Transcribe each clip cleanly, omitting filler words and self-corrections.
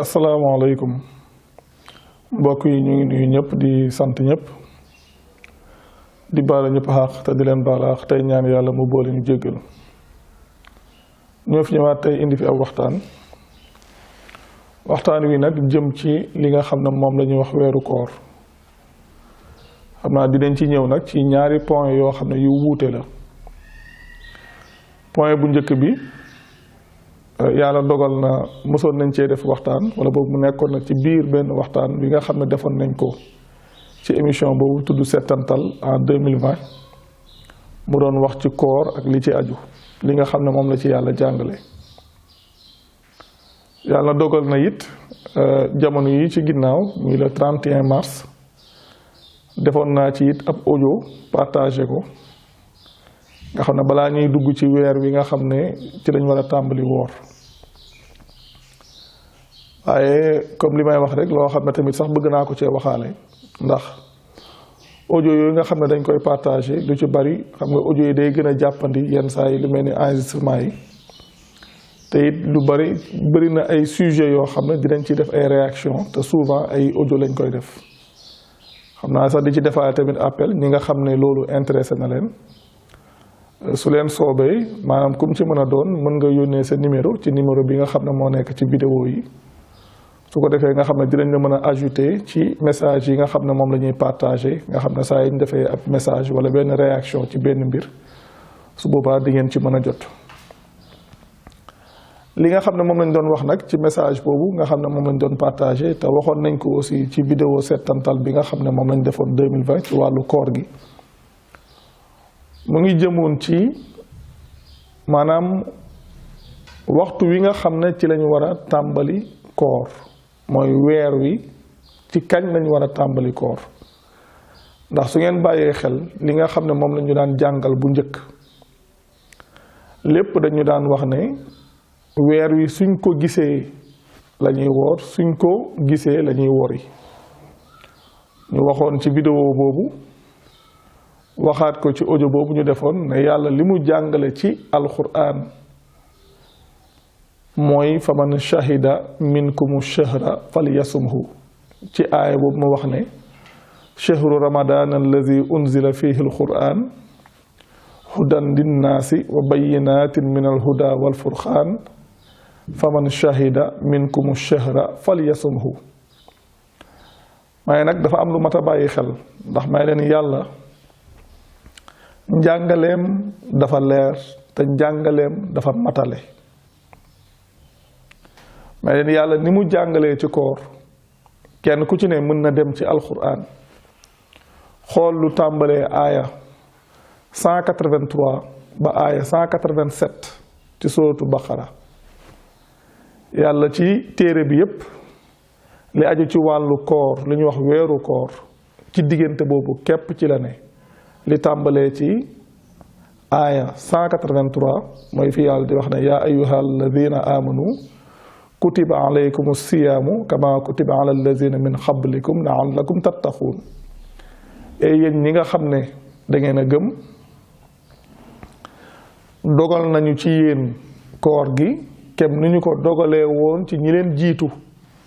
asalaamaaleykum mbokk yi ñu ngi nuyu ñëpp di sant ñëpp di baal ñëpp xaq te di leen baal xaq tey ñaan yàlla mu boole ñu jéggal ñoo fi ñëwaat tey indi fi ab waxtaan wi nag jëm ci li nga xam ne moom la ñuy wax weeru koor xam naa dinañ ci ñëw nag ci ñaari point yoo xam ne yu wuute la point bu njëkk bi yàlla dogal na mosoon nañ cee def waxtaan wala boobu mu nekkoon na ci biir benn waxtaan bi nga xam ne defoon nañ ko ci émission boobu tudd Settantal en 2020 mu doon wax ci koor ak li ci aju li nga xam ne moom la ci yàlla jàngale yàlla dogal na it jamono yi ci ginnaaw muy le 31 mars defoon naa ci it ab audio partagé ko nga xam ne balaa ñuy dugg ci weer wi nga xam ne ci lañ war a tàmbali woor waaye comme li may wax rek loo xam ne tamit sax bëgg naa ko cee waxaale ndax audio yooyu nga xam ne dañ koy partagé lu ci bari xam nga audio yi day gën a jàppandi yenn saa yi lu mel ni enregistrement yi te it lu bari na ay sujet yoo xam ne dinañ ci def ay réaction te souvent ay audio lañ koy def xam naa sax di ci defaale tamit appel ñi nga xam ne loolu intéressé na leen su leen soobee maanaam kum ci mën a doon mën nga yónnee sa numéro ci numéro bi nga xam ne moo nekk ci vidéo yi su ko defee nga xam ne dinañ la mën a ajouter ci message yi nga xam ne moom la ñuy partager nga xam ne saa yi ñu defee ab message wala benn réaction ci benn mbir su boobaa di ngeen ci mën a jot. li nga xam ne moom lañ doon wax nag ci message boobu nga xam ne moom lañ doon partager te waxoon nañ ko aussi ci vidéo Settantal bi nga xam ne moom lañ defoon 2020 ci wàllu koor gi. mu ngi jëmoon ci maanaam waxtu wi nga xam ne ci lañu war a tàmbali koor mooy weer wi ci kañ lañu war a tàmbali koor ndax su ngeen bàyyee xel li nga xam ne moom lañu daan jàngal bu njëkk lépp dañu daan wax ne weer wi suñ ko gisee la ñuy woor suñ ko gisee la ñuy wori ñu waxoon ci vidéo boobu waxaat ko ci audio boobu ñu defoon ne yàlla li mu jàngale ci alquran mooy faman shahida minkumu shahra falyasumhu ci aaya boobu ma wax ne shahru ramadan allazi unzila fihi alquran hudan linnaasi wa bayinatin min alhuda walfurqan faman shahida minkumu shahra falyasumhu waaye nag dafa am lu mat a bàyyi xel ndax may leen yàlla njàngaleem dafa leer te njàngaleem dafa matale mais leen yàlla ni mu jàngalee ci koor kenn ku ci ne mën na dem ci alquran xool lu tàmbalee aaya 183 ba aaya 187 ci sootu baqara yàlla ci téere bi yépp li aju ci wàllu koor li ñuy wax weeru koor ci diggante boobu képp ci la ne li tàmbalee ci aaya 183 mooy fi yàlla di wax ne yaa ayyuha alladina amanu kutiba alaykum siyaamu kama kutiba ala alladina min qablikum laallakum tattaquun et yéen ñi nga xam ne da ngeen a gëm dogal nañu ci yéen koor gi kem ni ñu ko dogalee woon ci ñi leen jiitu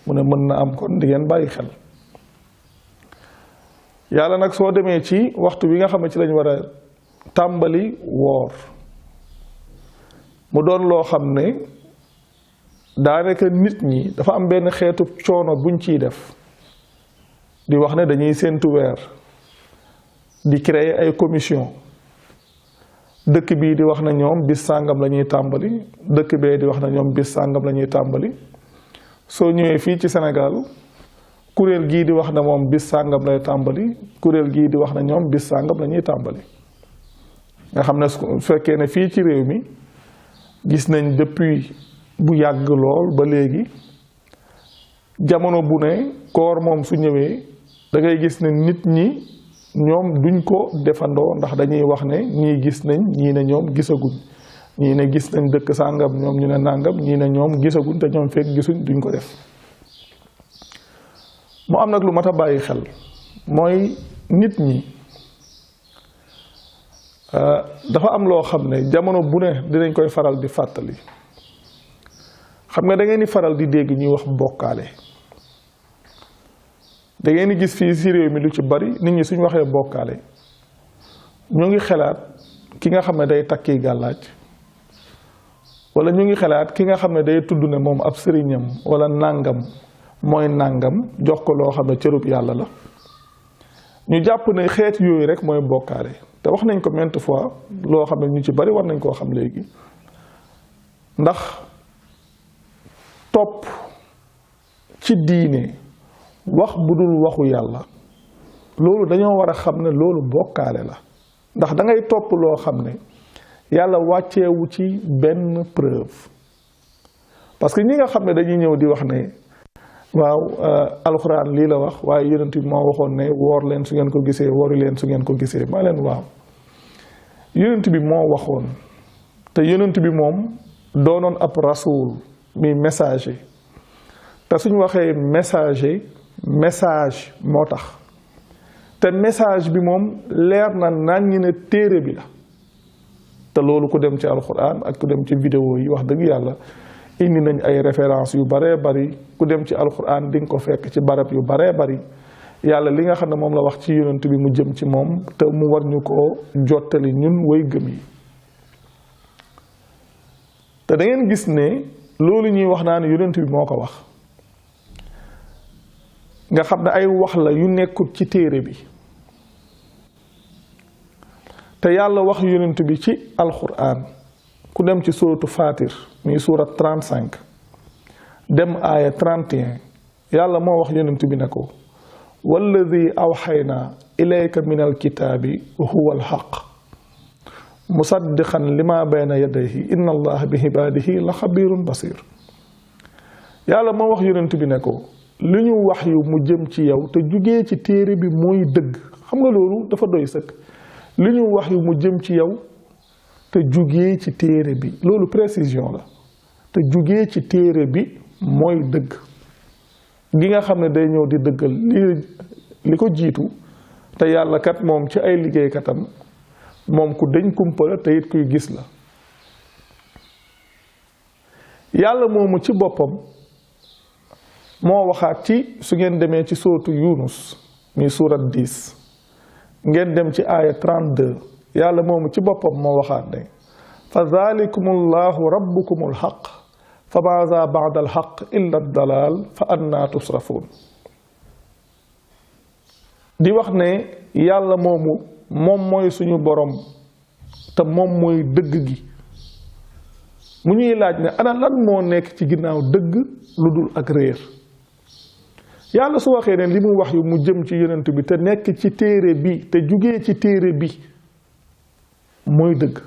mu ne mën na am kon di ngeen bàyyi xel yàlla nag soo demee ci waxtu wi nga xam ne ci lañ war a tàmbali woor mu doon loo xam ne daanaka nit ñi dafa am benn xeetu coono buñ ciy def di wax ne dañuy séentu weer di créer ay commission dëkk bii di wax na ñoom bis sàngam la ñuy tàmbali dëkk bee di wax na ñoom bis sàngam la ñuy tàmbali soo ñëwee fii ci Sénégal kuréel gii di wax na moom bis sàngam lay tàmbali kuréel gii di wax na ñoom bis sàngam la ñuy tàmbali nga xam ne su fekkee ne fii ci réew mi gis nañ depuis bu yàgg lool ba léegi jamono bu ne koor moom su ñëwee da ngay gis ne nit ñi ñoom duñ ko defandoo ndax dañuy wax ne ñii gis nañ ñii ne ñoom gisaguñ ñii ne gis nañ dëkk sàngam ñoom ñu ne nàngam ñii ne ñoom gisaguñ te ñoom fekk gisuñ duñ ko def mu am nag lu mat a bàyyi xel mooy nit ñi dafa am loo xam ne jamono bu ne dinañ koy faral di fàttali xam nga da ngeen di faral di dégg ñuy wax bokkaale da ngeen di gis fii si réew mi lu ci bari nit ñi suñ waxee bokkaale ñu ngi xalaat ki nga xam ne day takki gàllaaj wala ñu ngi xalaat ki nga xam ne day tudd ne moom ab sëriñam wala nàngam mooy nàngam jox ko loo xam ne cërub yàlla la ñu jàpp ne xeet yooyu rek mooy bokkaale te wax nañ ko maintes fois loo xam ne ñu ci bari war nañ koo xam léegi ndax topp ci diine wax bu dul waxu yàlla loolu dañoo war a xam ne loolu bokkaale la ndax da ngay topp loo xam ne yàlla wàcceewu ci benn preuve parce que ñi nga xam ne dañuy ñëw di wax ne waaw alxuraan lii la wax waaye yonent bi moo waxoon ne woor leen su ngeen ko gisee wori leen su ngeen ko gisee maa leen waaw yonent bi moo waxoon te yonent bi moom doonoon ab rasul mi messager te suñu waxee message moo tax te message bi moom leer na naññ ne téere bi la te loolu ku dem ci alxuraan ak ku dem ci vidéo yi wax dëgg yàlla indi nañ ay références yu baree bari ku dem ci alxuraan di nga ko fekk ci barab yu baree bari yàlla li nga xam ne moom la wax ci yonent bi mu jëm ci moom te mu war ñu ko jottali ñun way gëm yi te da ngeen gis ne loolu ñuy wax naan yonent bi moo ko wax nga xam ne ay wax la yu nekkul ci téere bi te yàlla wax yonent bi ci alxuraan ku dem ci suuratu Faatir muy suurat 35 dem aaya 31 yàlla moo wax yonent bi ne ko walladi awxaynaa ilayka min alkitaabi huwa alxaq musaddiqan lima bayna yadayhi inna allaha bi ibaadihi la xabirun basir yàlla moo wax yonent bi ne ko li ñu wax yu mu jëm ci yow te jugee ci téere bi mooy dëgg xam nga loolu dafa doy sëkk li ñu wax yu mu jëm ci yow te jugee ci téere bi loolu précision la te jugee ci téere bi mooy dëgg gi nga xam ne day ñëw di dëggal li ko jiitu te yàlla kat moom ci ay liggéeykatam moom ku dañ kumpa la te it kuy gis la yàlla moomu ci boppam moo waxaat ci su ngeen demee ci sootu Yunus mi surat 10 ngeen dem ci aaya 32 yàlla moomu ci boppam moo waxaat ne fa zalikumullahu rabbukumul haqq fa maaza ba'da al haqq illa dalal fa anna tusrafun di wax ne yàlla moomu moom mooy suñu borom te moom mooy dëgg gi mu ñuy laaj ne ana lan moo nekk ci ginnaaw dëgg lu dul ak réer yàlla su waxee ne li mu wax yu mu jëm ci yonent bi te nekk ci téere bi te jugee ci téere bi mooy dëgg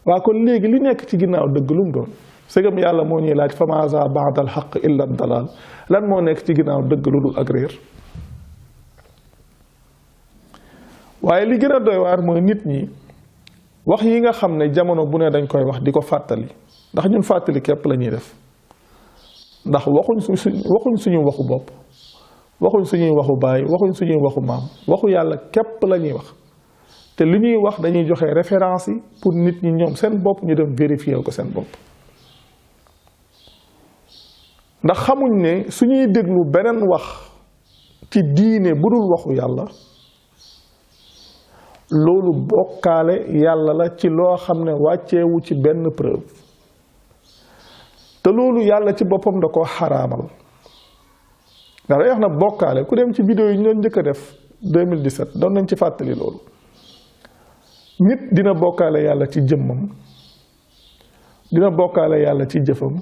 waa kon léegi li nekk ci ginnaaw dëgg lu mu doon segam yàlla moo ñuy laaj fa maaza ba'dal haqq illa dalal lan moo nekk ci ginnaaw dëgg lu dul ak réer waaye li gën a doy waar mooy nit ñi wax yi nga xam ne jamono bu ne dañ koy wax di ko fàttali ndax ñun fàttali képp la ñuy def ndax waxuñ suñu waxu bopp waxuñ suñuy waxu baay waxuñ suñuy waxu maam waxu yàlla képp la ñuy wax te li ñuy wax dañuy joxe référence yi pour nit ñi ñoom seen bopp ñu dem vérifier ko seen bopp ndax xamuñ ne suñuy déglu beneen wax ci diine bu dul waxu yàlla loolu bokkaale yàlla la ci loo xam ne wàcceewu ci benn preuve te loolu yàlla ci boppam da ko xaraamal ndax day wax na bokkaale ku dem ci vidéo yi ñu doon njëkk a def 2017 doon nañ ci fàttali loolu nit dina bokkaale yàlla ci jëmmam dina bokkaale yàlla ci jëfam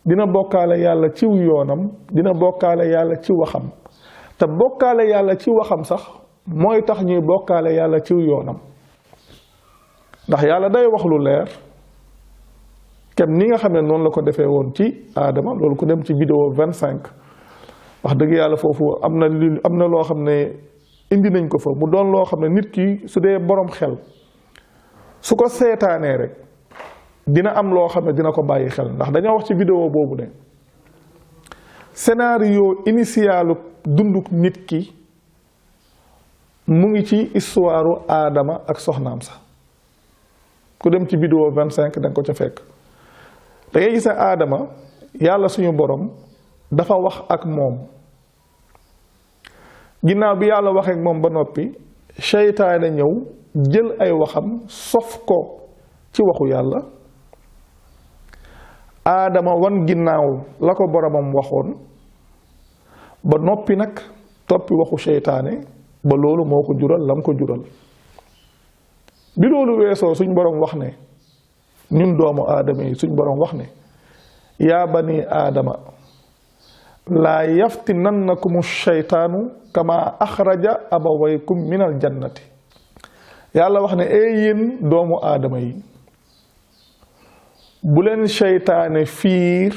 dina bokkaale yàlla ci yoonam dina bokkaale yàlla ci waxam te bokkaale yàlla ci waxam sax mooy tax ñuy bokkaale yàlla ci yoonam ndax yàlla day wax lu leer kem ni nga xam ne noonu la ko defee woon ci aadama loolu ku dem ci vidéo 25 wax dëgg yàlla foofu am na loo xam ne indi nañ ko fa mu doon loo xam ne nit ki su dee borom xel su ko seetaanee rek dina am loo xam ne dina ko bàyyi xel ndax dañoo wax ci vidéo boobu ne scénario initialu dunduk nit ki mu ngi ci histoire aadama ak soxnaam sax ku dem ci vidéo 25 da nga ko ca fekk da ngay gis ne aadama yàlla suñu borom dafa wax ak moom ginnaaw bi yàlla waxee ak moom ba noppi seytaane ñëw jël ay waxam sof ko ci waxu yàlla aadama wan ginnaaw la ko boromam waxoon ba noppi nag toppi waxu seytaane ba loolu moo ko jural lam ko jural bi loolu weesoo suñ borom wax ne ñun doomu aadama yi suñ borom wax ne yaa bani aadama laa yaftinannakumu shaytaanu kama axraja abawaykum minal jannati yàlla wax ne yéen doomu aadama yi bu leen seytaane fiir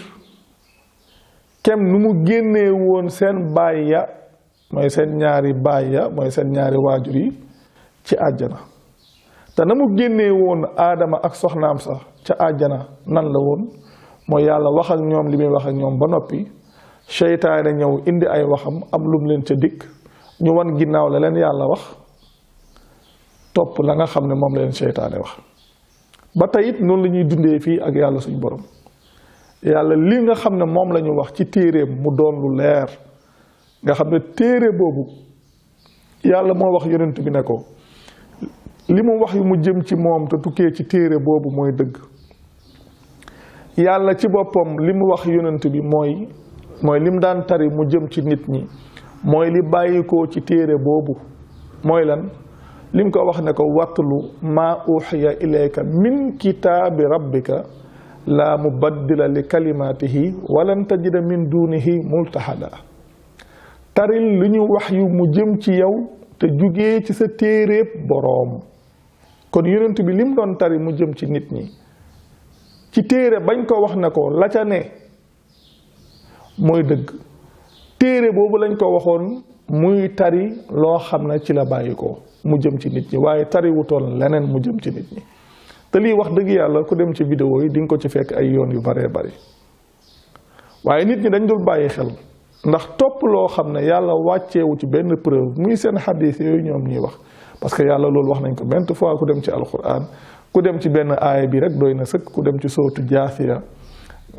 kem nu mu génnee woon seen baay ya mooy seen ñaari baay ya mooy seen ñaari waajur yi ci àjjana te na mu génnee woon aadama ak soxnaam sax ca àjjana nan la woon mooy yàlla wax ak ñoom li muy wax ak ñoom ba noppi seytaane ñëw indi ay waxam am lum leen ca dikk ñu wan ginnaaw la leen yàlla wax topp la nga xam ne moom la leen seytaane wax ba tey it noonu la ñuy dundee fii ak yàlla suñu borom yàlla li nga xam ne moom la ñu wax ci téeréem mu doon lu leer nga xam ne téere boobu yàlla moo wax yonent bi ne ko li mu wax yu mu jëm ci moom te tukkee ci téere boobu mooy dëgg yàlla ci boppam li mu wax yonent bi mooy lim daan tari mu jëm ci nit ñi mooy li bàyyikoo ci téere boobu mooy lan lim ko wax ne ko watlu maa uxiya ilayka min kitaabi rabbika laa mubaddila li kalimaatihi walan tajida min dunihi multahada taril lu ñu wax yu mu jëm ci yow te jugee ci sa téeréeb boroom kon yonent bi lim doon tari mu jëm ci nit ñi ci téere bañ ko wax ne ko la ca ne mooy dëgg téere boobu lañ ko waxoon muy tari loo xam ne ci la bàyyi ko mu jëm ci nit ñi waaye tari wutoon leneen mu jëm ci nit ñi te lii wax dëgg yàlla ku dem ci vidéo yi di nga ko ci fekk ay yoon yu baree bari waaye nit ñi dañ dul bàyyi xel ndax topp loo xam ne yàlla wàcceewu ci benn preuve muy seen xadis yooyu ñoom ñuy wax parce que yàlla loolu wax nañ ko maintes fois ku dem ci alquran ku dem ci benn aaya bi rek doy na sëkk ku dem ci sootu Jaasiya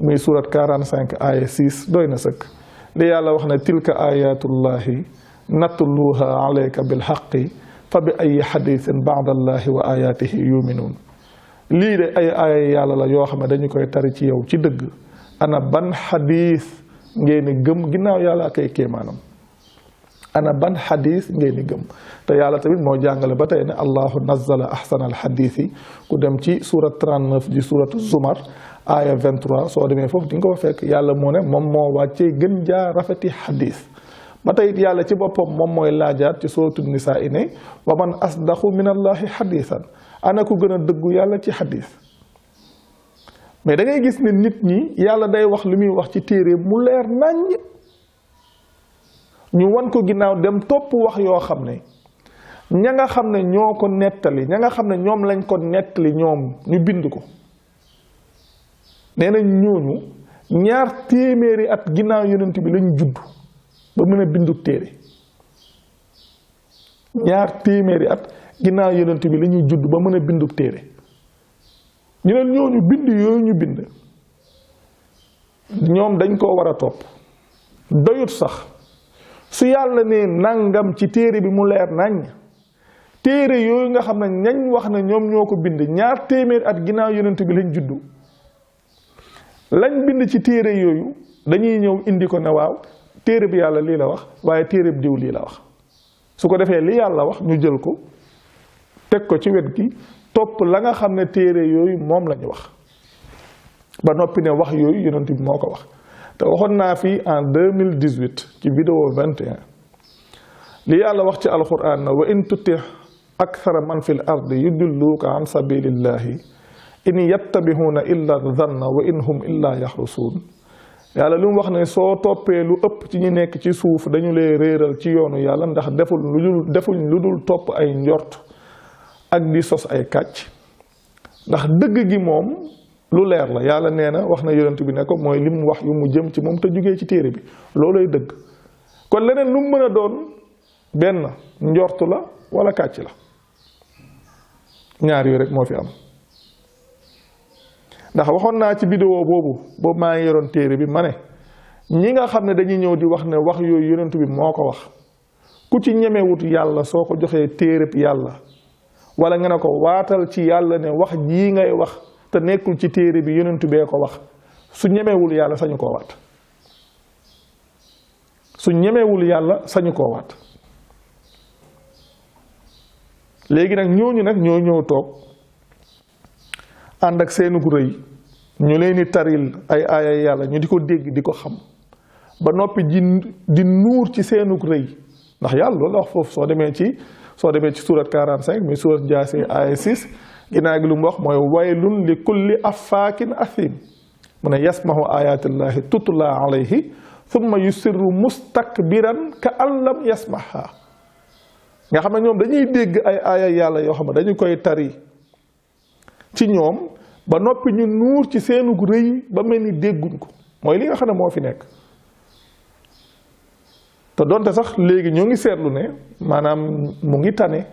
muy surat 45 aaya 6 doy na sëkk li yàlla wax ne tilka ayatullahi natluha alayka bilxaqi fa bi ay xadisin baadallahi wa ayatihi yuminuun lii de ay aaya yàlla la yoo xam ne dañu koy tari ci yow ci dëgg ana ban xadis ngeen gëm ginnaaw yàlla ak ay kéemaanam ana ban xadis ngeen gëm te yàlla tamit moo jàngale ba tey ne allahu nazzala ahsana alxadisi ku dem ci surat 39 di suratu zumar aaya 23 soo demee foofu di nga ko fekk yàlla moo ne moom moo wàccee gën jaa rafeti xadis ba tey it yàlla ci boppam moom mooy laajaat ci suratu nisaa i ne wa man asdaqu min allahi xadisan ana ku gën a dëggu yàlla ci xadis mais da ngay gis ne nit ñi yàlla day wax li muy wax ci téere mu leer naññ ñu wan ko ginnaaw dem topp wax yoo xam ne ña nga xam ne ñoo ko nettali ña nga xam ne ñoom lañ ko nettali ñoom ñu bind ko nee nañ ñooñu 2 téeméeri at ginnaaw yonent bi lañ judd ba mën a bindu téere 2 téeméeri at ginnaaw yonent bi la ñuy judd ba mën a bindu téere ñu ne ñooñu bind yooyu ñu bind ñoom dañ koo war a topp doyut sax su yàlla ne nangam ci téere bi mu leer nañ téere yooyu nga xam ne ñañ wax ne ñoom ñoo ko bind 2 téeméeri at ginnaaw yonent bi lañ juddu lañ bind ci téere yooyu dañuy ñëw indi ko ne waaw téere bi yàlla lii la wax waaye téere bi diw lii la wax su ko defee li yàlla wax ñu jël ko teg ko ci wet gi topp la nga xam ne téere yooyu moom lañu wax ba noppi ne wax yooyu yonent bi moo ko wax te waxoon naa fi en 2018 ci vidéo 21 li yàlla wax ci alquran na wa in tuti akthara man fil ardi yudilluuka an sabilillahi in yattabihuuna illa dhanna wa in hum illa yaxrusuun yàlla lu mu wax ne soo toppee lu ëpp ci ñi nekk ci suuf dañu lay réeral ci yoonu yàlla ndax defuñ lu dul topp ay njort ak di sos ay kàcc ndax dëgg gi moom lu leer la yàlla nee na wax na yonent bi ne ko mooy lim wax yu mu jëm ci moom te jugee ci téere bi loolay dëgg kon leneen lu mu mën a doon benn njortu la wala kàcc la ñaar yooyu rek moo fi am ndax waxoon naa ci vidéo boobu maa ngi yoroon téere bi ma ne ñi nga xam ne dañuy ñëw di wax ne wax yooyu yonent bi moo ko wax ku ci ñemewut yàlla soo ko joxee téereb yàlla wala nga ne ko waatal ci yàlla ne wax jii ngay wax te nekkul ci téere bi yonent bee ko wax su ñemewul yàlla sañu koo waat su ñemewul yàlla sañu koo waat léegi nag ñooñu nag ñoo ñëw toog ànd ak seenu rëy ñu leen di taril ay aaya yàlla ñu di ko dégg di ko xam ba noppi di nuur ci seenu rëy ndax yàlla loolu la wax foofu soo demee ci surat 45 muy surat Jaasi aaya 6 ginnaaw gi lu mu wax mooy waylun li kulli affaakin athim mu ne yasmahu ayatillahi tutla alayhi thumma yusirru mustakbiran ka an lam yasmaha nga xam ne ñoom dañuy dégg ay aaya yàlla yoo xam ne dañu koy tari ci ñoom ba noppi ñu nuur ci seenu rëy ba mel ni dégguñ ko mooy li nga xam ne moo fi nekk te donte sax léegi ñoo ngi seetlu ne maanaam mu ngi tane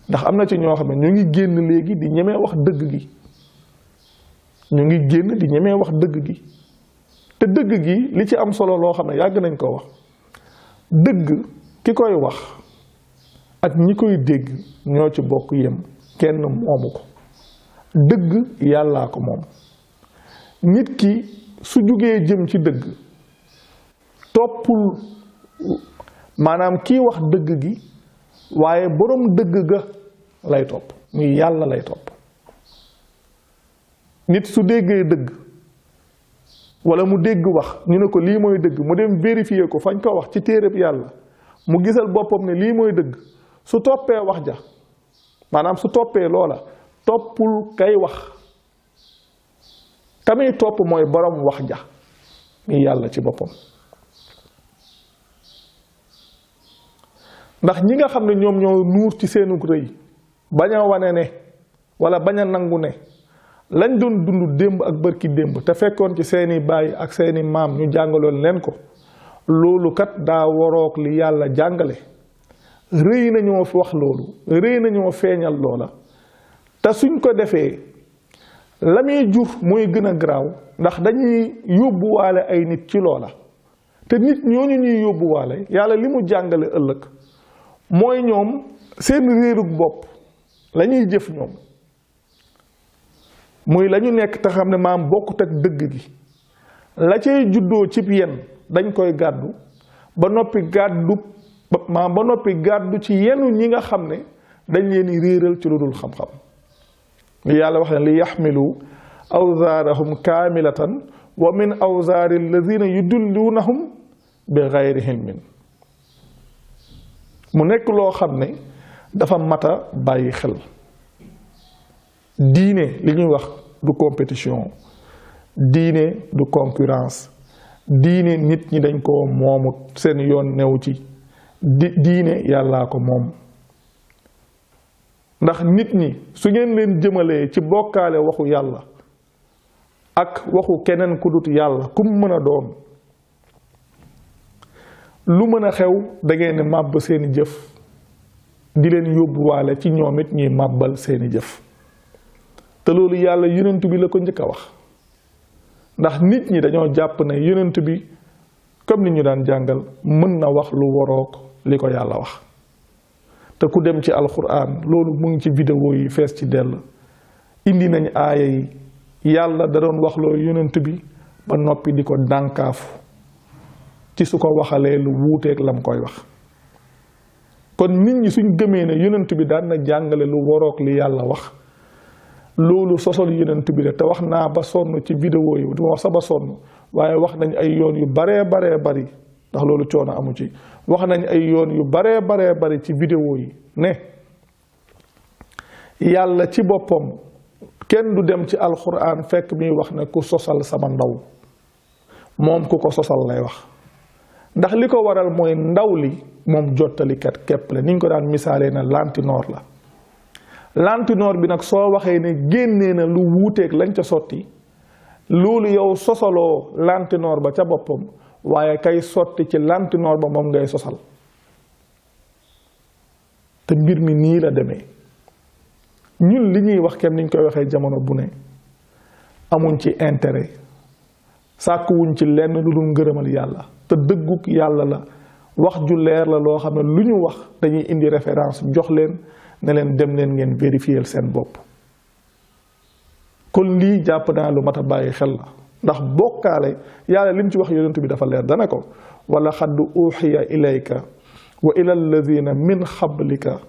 ndax am na ci ñoo xam ne ñu ngi génn léegi di ñemee wax dëgg gi ñu ngi génn di ñemee wax dëgg gi te dëgg gi li ci am solo loo xam ne yàgg nañ ko wax dëgg ki koy wax ak ñi koy dégg ñoo ci bokk yem kenn moomu ko dëgg yàllaa ko moom nit ki su jugee jëm ci dëgg toppul maanaam kii wax dëgg gi waaye boroom dëgg ga lay topp muy yàlla lay topp nit su déggee dëgg wala mu dégg wax ñu ne ko lii mooy dëgg mu dem vérifier ko fañ ko wax ci téereb yàlla mu gisal boppam ne lii mooy dëgg su toppee wax ja maanaam su toppee loola toppul kay wax tamit topp mooy borom wax ja muy yàlla ci boppam ndax ñi nga xam ne ñoom ñoo nuur ci seenu rëy bañ a wane ne wala bañ a nangu ne lañ doon dund démb ak bërki démb te fekkoon ci seeni baay ak seeni maam ñu jàngaloon leen ko loolu kat daa waroog li yàlla jàngale rëy nañoo wax loolu rëy nañoo feeñal loola te suñ ko defee la muy jur mooy gën a garaaw ndax dañuy yóbbuwaale ay nit ci loola te nit ñooñu ñuy yóbbuwaale yàlla li mu jàngale ëllëg mooy ñoom seen réerug bopp la ñuy jëf ñoom muy la ñu nekk te xam ne maam bokkut ak dëgg gi la cay juddoo cib yen dañ koy gàddu ba noppi gàddu ci yenu ñi nga xam ne dañ leen di réeral ci lu dul xam-xam li yàlla wax ne li yaxmilu awzaarahum kaamilatan wa min awzaari alladina yudillunahum bi gayri hilmin mu nekk loo xam ne dafa mata bàyyi xel diine li ñuy wax du compétition diine du concurrence diine nit ñi dañ ko moomut seen yoon new ci diine yàllaa ko moom ndax nit ñi su ngeen leen jëmalee ci bokkaale waxu yàlla ak waxu keneen ku dut yàlla kum mën a doon lu mën a xew da ngeen di màbb seeni jëf di leen yóbbuwaale ci ñoom it ñuy màbbal seeni jëf te loolu yàlla yonent bi la ko njëkk a wax ndax nit ñi dañoo jàpp ne yonent bi comme ni ñu daan jàngal mën na wax lu waroog li ko yàlla wax te ku dem ci alquran loolu mu ngi ci vidéo yi fees ci dell indi nañ aaya yi yàlla da doon wax loolu yonent bi ba noppi di ko dànkaafu ci su ko waxalee lu wuuteeg lam koy wax kon nit ñi suñ gëmee ne yonent bi daan na jàngale lu waroog li yàlla wax loolu sosol yonent bi rek te wax naa ba sonn ci vidéo yi duma wax sax ba sonn waaye wax nañ ay yoon yu baree bari ndax loolu coono amu ci wax nañ ay yoon yu baree bari ci vidéo yi ne yàlla ci boppam kenn du dem ci alxuraan fekk muy wax ne ku sosal sama ndaw moom ku ko sosal lay wax ndax li ko waral mooy ndaw li moom jottalikat képp la ni ñu ko daan misaalee na lantinoor la lantinoor bi nag soo waxee ne génnee na lu wuuteeg lañ ca sotti loolu yow sosaloo lantinoor ba ca boppam waaye kay sotti ci lantinoor ba moom ngay sosal te mbir mi nii la demee ñun li ñuy wax kenn niñ koy waxee jamono bu ne amuñ ci intérêt sàkkuwuñ ci lenn lu dul ngërëmal yàlla te dëgguk yàlla la wax ju leer la loo xam ne lu ñu wax dañuy indi référence jox leen ne leen dem leen ngeen vérifier seen bopp kon lii jàpp naa lu mat a bàyyi xel la ndax bokkaale yàlla lim ci wax yonent bi dafa leer dana ko wala xadd uxiya ilayka wa ila alladina min xablika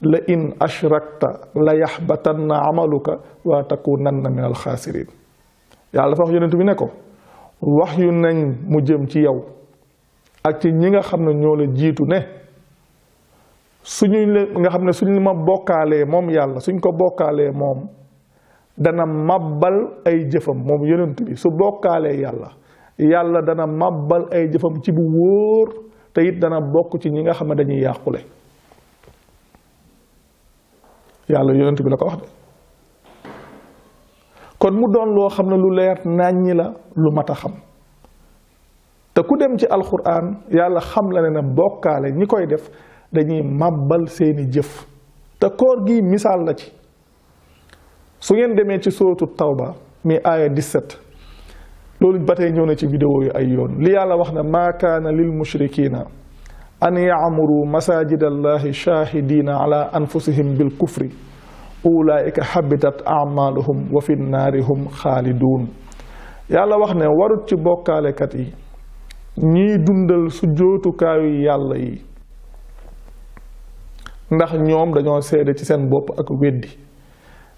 la in ashrakta la yaxbatanna amaluka wa takunanna min alxaasirin yàlla dafa wax yonent bi ne ko wax yu nañ mu jëm ci yow ak ci ñi nga xam ne ñoo la jiitu ne nga xam ne suñu ma bokkaalee moom yàlla suñ ko bokkaalee moom dana mabbal ay jëfam moom yonent bi su bokkaalee yàlla dana mabbal ay jëfam ci bu wóor te it dana bokk ci ñi nga xam ne dañuy yàqule yàlla yonent bi la ko wax de kon mu doon loo xam ne lu leer nàññi la lu mat a xam te ku dem ci alquran yàlla xam la ne bokkaale ñi koy def dañuy màbbal seeni jëf te koor gi misaal la ci su ngeen demee ci sóotu tawba mi aaya 17 loolu ba tey ñëw na ci vidéo yi ay yoon li yàlla wax na maa kaana lil mushrikina an yaamuru masajid allahi shahidina ala anfusihim bil kufri ulaika habitat amaluhum wa fi naari hum xaalidun yàlla wax ne warut ci bokkaalekat yi ñiy dundal su jootukaayu yàlla yi ndax ñoom dañoo seede ci seen bopp ak weddi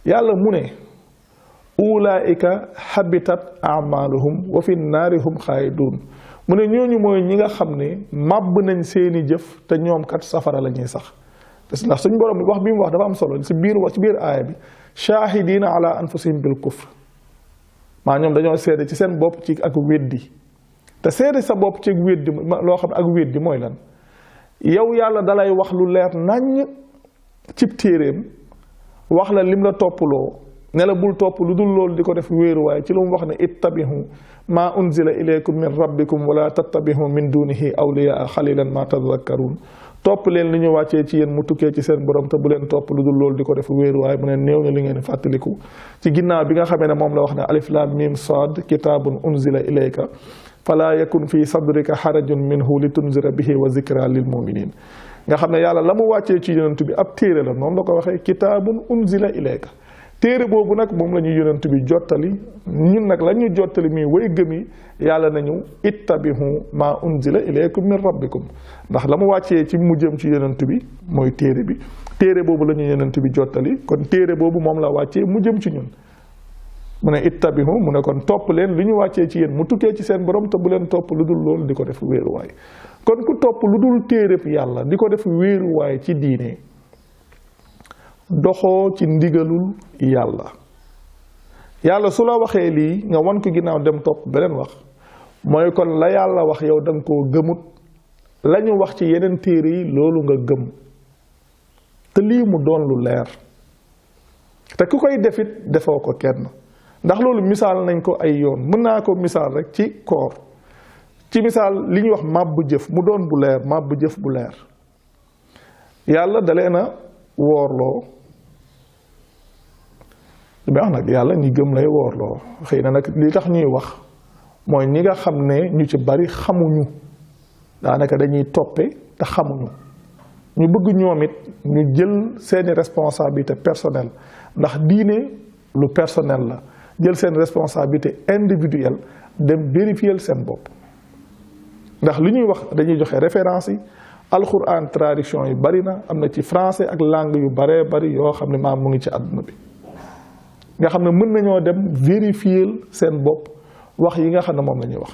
yàlla mu ne ulaika habitat amaluhum wa fi naari hum xaalidun mu ne ñooñu mooy ñi nga xam ne màbb nañ seeni jëf te ñoom kat safara la ñuy sax parce que ndax suñ borom wax bi mu wax dafa am solo ci biir aaya bi shahidina ala anfusihim bil kufr maa ñoom dañoo seede ci seen bopp ci ak weddi te seede sa bopp ci weddi loo xam ne ak weddi mooy lan yow yàlla dalay wax lu leer naññ cib téeréem wax la lim la toppaloo ne la bul topp lu dul loolu di ko def wéeruwaay ci lu mu wax ne ittabihu maa unzila ilaykum min rabbikum wala tattabihu min dunihi awliyaa xalilan ma tadakkarun topp leen li ñu wàccee ci yéen mu tukkee ci seen borom te bu leen topp lu dul loolu di ko def wéeruwaay mu ne néew na li ngeen fàttaliku ci ginnaaw bi nga xamee ne moom la wax ne alif lam mim sad kitabun unzila ilayka fala yakun fi sadrika harajun minhu li tunzira bihi wa zikra lil muminin nga xam ne yàlla la mu wàccee ci yonent bi ab téere la noonu la ko waxee kitaabun unzila ilayka téere boobu nag moom la ñu yonent bi jottali ñun nag la ñu jottali muy way gëm yi yàlla nañu ittabihu ma unzila ilaykum min rabbikum ndax la mu wàccee ci mu jëm ci yonent bi mooy téere boobu la ñu yonent bi jottali kon téere boobu moom la wàccee mu jëm ci ñun mu ne ittabihu mu ne kon topp leen li ñu wàccee ci yéen mu tukkee ci seen borom te bu leen topp lu dul loolu di ko def wéeruwaay kon ku topp lu dul téereb yàlla di ko def wéeruwaay ci diine doxoo ci ndigalul yàlla su la waxee lii nga wan ko ginnaaw dem topp beneen wax mooy kon la yàlla wax yow da nga koo gëmut la ñu wax ci yeneen téere yi loolu nga gëm te lii mu doon lu leer te ku koy defit defoo ko kenn ndax loolu misaal nañ ko ay yoon mën naa ko misaal rek ci koor ci misaal li ñuy wax màbb jëf mu doon bu leer màbb jëf bu leer yàlla dalee na woorloo li may wax nag yàlla ñi gëm lay woorloo xëy na nag li tax ñuy wax mooy ñi nga xam ne ñu ci bari xamuñu daanaka dañuy toppe te xamuñu ñu bëgg ñoom it ñu jël seeni responsabilité personnelle ndax diine lu personnel la jël seen responsabilité individuelle dem vérifier seen bopp ndax li ñuy wax dañuy joxe référence yi alxuraan traduction yi bari na am na ci français ak langue yu baree bari yoo xam ne maam mu ngi ci àdduna bi nga xam ne mën nañoo dem vérifier seen bopp wax yi nga xam ne moom la ñuy wax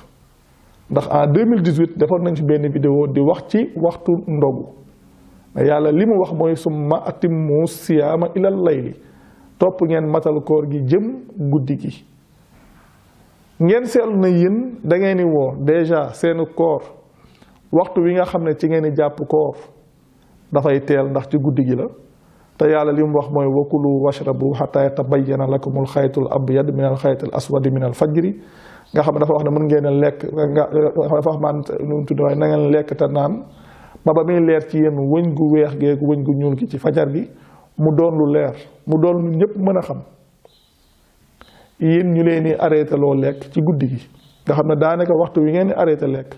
ndax en 2018 defoon nañ ci benn vidéo di wax ci waxtu ndogu mais yàlla li mu wax mooy summa atimmu siyaama ilal layli topp ngeen matal koor gi jëm guddi gi ngeen seetlu na yéen da ngeen di woor déjà seenu koor waxtu wi nga xam ne ci ngeen di jàpp koor dafay teel ndax ci guddi gi la te yàlla li mu wax mooy wakulu washrabu hatta yatabayyana lakumul xaytul abyad minal xaytil aswadi minal fajri nga xam ne dafa wax ne mën ngeen a lekk dafa wax man nu mu tudd waaye na ngeen lekk te naan ba muy leer ci yéen wëñ gu weex geeg wëñ gu ñuul gi ci fajar gi mu doon lu leer mu doon lu ñëpp mën a xam yéen ñu leen di arrêté loo lekk ci guddi gi nga xam ne daanaka waxtu wi ngeen di arrêté lekk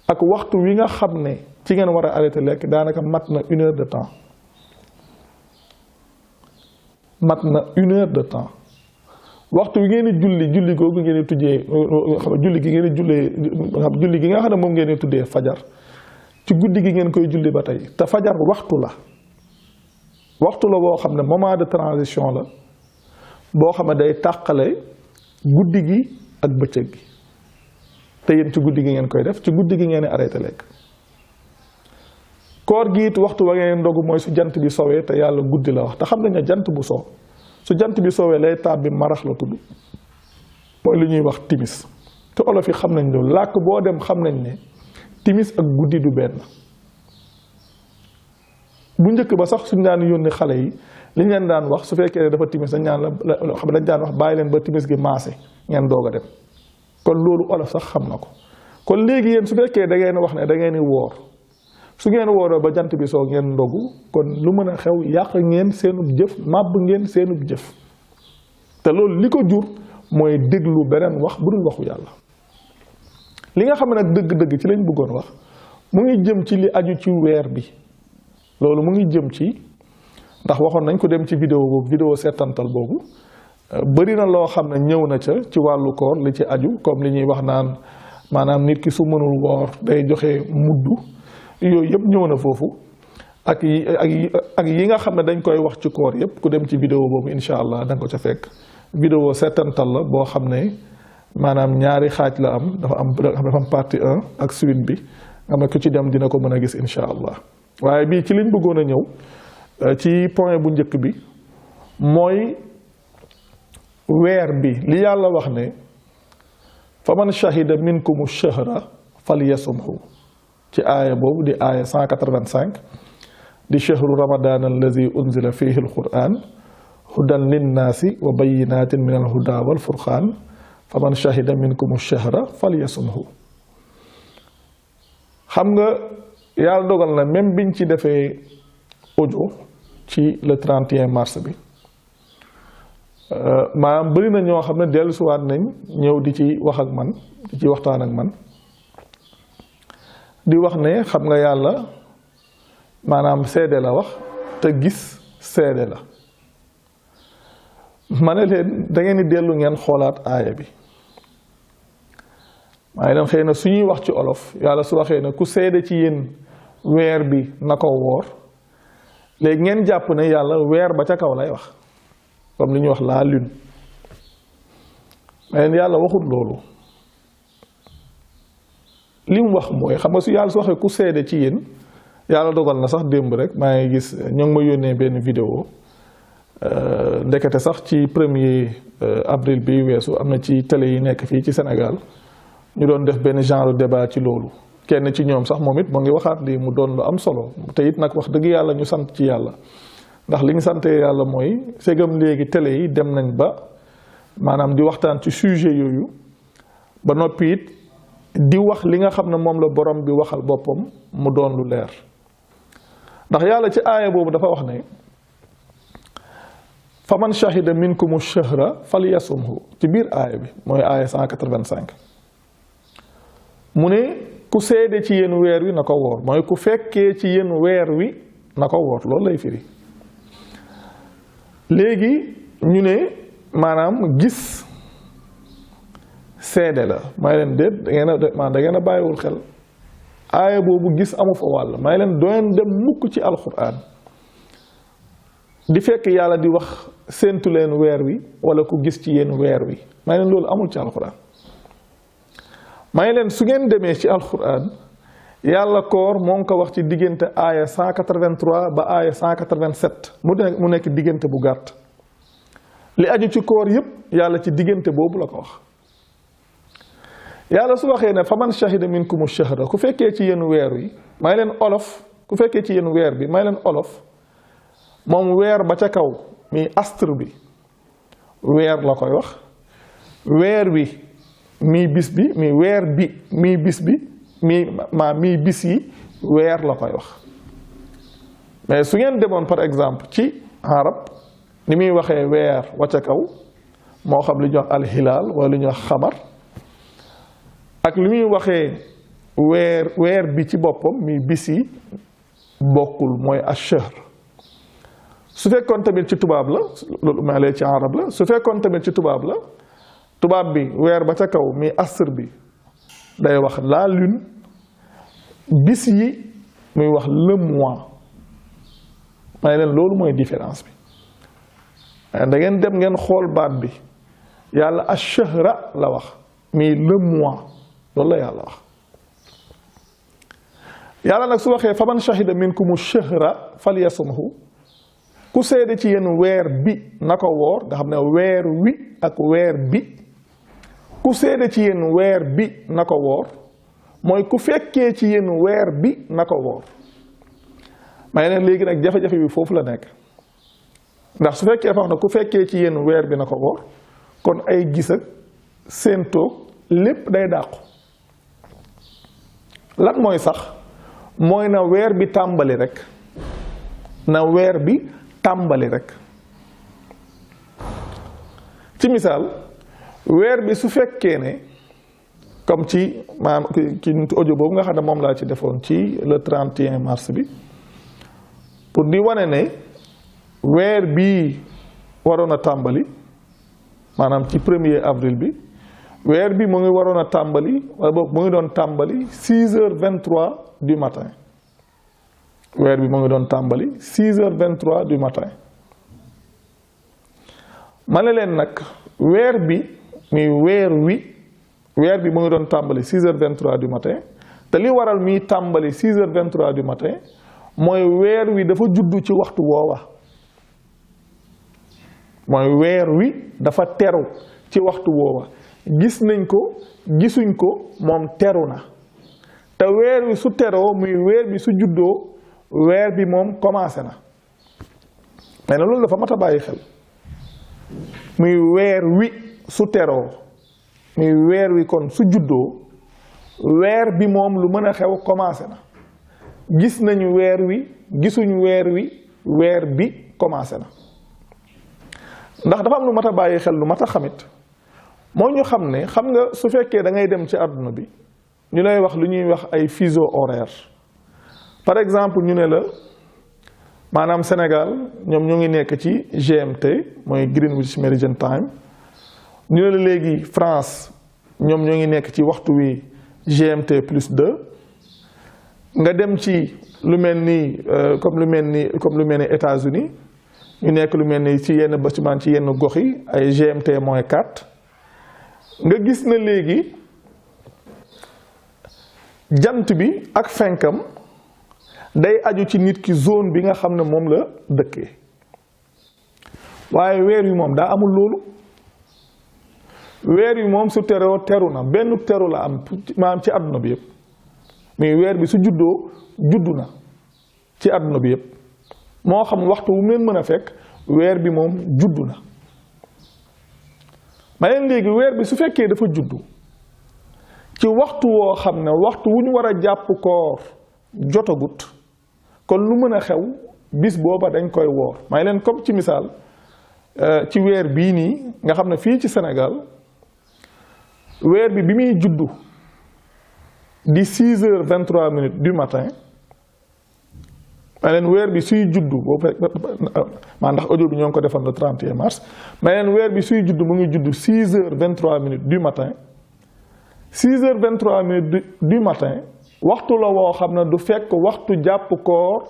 ak waxtu wi nga xam ne ci ngeen war a arrêté lekk daanaka mat na 1 heure de temps mat na 1 heure de temps waxtu wi ngeen di julli googu ngeen di tuddee xam julli gi ngeen di jullee xam julli gi nga xam ne moom ngeen di tuddee fajar ci guddi gi ngeen koy julli ba tey te fajar waxtu la boo xam ne moment de transition la boo xam ne day tàqale guddi gi ak bëccëg gi te yéen ci guddi gi ngeen koy def ci guddi gi ngeen di arrêté lekk koor gi it waxtu wa ngeen ndogu mooy su jant bi sowee te yàlla guddi la wax te xam nañ ne jant bu soo su jant bi soowee lay taab bi marax la tudd mooy li ñuy wax timis te olof yi xam nañ loolu làkk boo dem xam nañ ne timis ak guddi du benn bu njëkk ba sax suñ daan yónni xale yi li ñu leen daan wax su fekkee ne dafa timis dañ ñaan la xam dañ daan wax bàyyi leen ba timis gi maase ngeen doog a dem kon loolu olof sax xam na ko kon léegi yéen su fekkee da ngeen wax ne da ngeen di woor su ngeen wooroo ba jant bi soo ngeen ndogu kon lu mën a xew yàq ngeen seenub jëf màbb ngeen seenub jëf te loolu li ko jur mooy déglu beneen wax bu dul waxu yàlla li nga xam ne nag dëgg-dëgg ci lañ bëggoon wax mu ngi jëm ci li aju ci weer bi loolu mu ngi jëm ci ndax waxoon nañ ko dem ci vidéo seetantal boobu bëri na loo xam ne ñëw na ca ci wàllu koor li ci aju comme li ñuy wax naan maanaam nit ki su mënul woor day joxe muddu yooyu yëpp ñëw na foofu ak yi nga xam ne dañ koy wax ci koor yëpp ku dem ci vidéo boobu incha allah da nga ko ca fekk vidéo seetantal la boo xam ne maanaam ñaari xaaj la am dafa am partie 1 ak suite bi nga xam ne ku ci dem dina ko mën a gis incha allah waaye bii ci liñ bëggoon a ñëw ci point bu njëkk bi mooy weer bi li yàlla wax ne fa man shahida minkumu shahra falyasumhu ci aaya boobu di aaya 185 di shahru ramadan allazi unzila fihi alquran hudan linnaasi wa bayinatin min alhuda walfurqan fa man shahida minkumu shahra falyasumhu xam nga yàlla dogal na même biñ ci defee audio ci le 31 mars bi maanaam bëri na ñoo xam ne dellusiwaat nañ ñëw di ci wax ak man di ci waxtaan ak man di wax ne xam nga yàlla maanaam seede la wax te gis seede la ma ne leen da ngeen di dellu ngeen xoolaat aaya bi maa ngi leen xëy na su ñuy wax ci olof yàlla su waxee ne ku seede ci yéen weer bi na ko woor léegi ngeen jàpp ne yàlla weer ba ca kaw lay wax comme li ñuy wax la lune mais yàlla waxut loolu li mu wax mooy xam nga su yàlla su waxee ku seede ci yéen yàlla dogal na sax démb rek maa ngi gis ñoo ngi ma yónnee benn vidéo ndekete sax ci 1er avril bi weesu am na ci télé yi nekk fii ci Sénégal ñu doon def benn genre débat ci loolu kenn ci ñoom sax moom it moo ngi waxaat lii mu doon lu am solo te it nag wax dëgg yàlla ñu sant ci yàlla ndax li ñu sante yàlla mooy segam léegi télé yi dem nañ ba maanaam di waxtaan ci sujet yooyu ba noppi it di wax li nga xam ne moom la borom bi waxal boppam mu doon lu leer ndax yàlla ci aaya boobu dafa wax ne fa man shahida minkumu shahra falyasumhu ci biir aaya bi mooy aaya 185 mu ne ku seede ci yéen weer wi na ko woor mooy ku fekkee ci yéen weer wi na ko woor loolu lay firi léegi ñu ne maanaam gis seede la may leen déet da ngeen a bàyyiwul xel aaya boobu gis amu fa wàll may leen doon dem mukk ci alquran di fekk yàlla di wax séentu leen weer wi wala ku gis ci yéen weer wi may leen loolu amul ci alquran may leen su ngeen demee ci alquran yàlla koor moo ngi ko wax ci diggante aaya 183 ba aaya 187 mu nekk diggante bu gàtt li aju ci koor yépp yàlla ci diggante boobu la ko wax yàlla su waxee ne fa man shahida minkumu shahra ku fekkee ci yéen weer wi may leen olof ku fekkee ci yéen weer bi may leen olof moom weer ba ca kaw mi astre bi weer la koy wax weer wi mi bis bi mi weer bi mi bis bi mi bis yi weer la koy wax mais su ngeen demoon par exemple ci arab ni muy waxee weer wa ca kaw moo xam li ñuy wax alxilaal wala li ñuy wax xamar ak li muy waxee weer bi ci boppam mi bis yi bokkul mooy ash-shahr su fekkoon tamit ci tubaab la loolu ma lay ci arab la su fekkoon tamit ci tubaab la tubaab bi weer ba ca kaw mi asr bi day wax la lune bis yi muy wax le mois may leen loolu mooy différence bi da ngeen dem ngeen xool baat bi yàlla ash-shahra la wax mi le mois loolu la yàlla wax yàlla nag su waxee faman shahida minkumu shahra falyasumhu ku seede ci yéen weer bi na ko woor nga xam ne weer wi ak weer bi ku seede ci yéen weer bi na ko woor mooy ku fekkee ci yéen weer bi na ko woor may ne léegi nag jafe-jafe bi foofu la nekk ndax su fekkee wax na ku fekkee ci yéen weer bi na ko woor kon ay gis ak seen toog lépp day dàqu lan mooy sax mooy na weer bi tàmbali rek na weer bi tàmbali rek ci misaal weer bi su fekkee ne comme ci maanaam ki audio boobu nga xam ne moom laa ci defoon ci le 31 mars bi pour di wane ne weer bii waroon a tàmbali maanaam ci 1er avril bi weer bi mu ngi waroon a tàmbali wala boog mu ngi doon tàmbali 6h23 du matin weer bi mu ngi doon tàmbali 6h23 du matin ma ne leen nag weer bi muy weer bi mu ngi doon tàmbali 6h23 du matin te li waral muy tàmbali 6h23 du matin mooy weer wi dafa juddu ci waxtu woowa mooy weer wi dafa teru ci waxtu woowa gis nañ ko gisuñ ko moom teru na te weer wi su teroo muy weer bi su juddoo weer bi moom commencé na mais na loolu dafa mat a bàyyi xel muy weer wi su teroo muy weer wi kon su juddoo weer bi moom lu mën a xew commencé na gis nañu weer wi gisuñ weer wi weer bi commencé na ndax dafa am lu mat a bàyyi xel lu mat a xamit moo ñu xam ne xam nga su fekkee da ngay dem ci àdduna bi ñu lay wax lu ñuy wax ay fuseau horaire par exemple ñu ne la maanaam Sénégal ñoom ñu ngi nekk ci GMT mooy Greenwich Meridian Time ñu ne la léegi France ñoom ñoo ngi nekk ci waxtu wi GMT+2 nga dem ci lu mel ni comme lu mel ni États-Unis ñu nekk lu mel ni ci yenn bâtiment ci yenn gox yi ay GMT-4 nga gis na léegi jant bi ak fenkam day aju ci nit ki zone bi nga xam ne moom la dëkkee waaye weer wi moom daa amul loolu weer wi moom su teroo teru na benn teru la am maanaam ci àdduna bi yëpp mais weer bi su juddoo juddu na ci àdduna bi yëpp moo xam waxtu wu mën a fekk weer bi moom juddu na ma leen léegi weer bi su fekkee dafa juddu ci waxtu woo xam ne waxtu wu ñu war a jàpp koor jotagut kon lu mën a xew bis booba dañ koy woor may leen comme ci misaal ci weer bii nii nga xam ne fii ci Sénégal weer bi muy juddu di 6h23 du matin may leen weer bi suy juddu boobu maa ndax audio bi ñoo ngi ko defoon le 31 mars may leen weer bi suy juddu mu ngi juddu 6h23 du matin 6h23 du matin waxtu la woo xam ne du fekk waxtu jàpp koor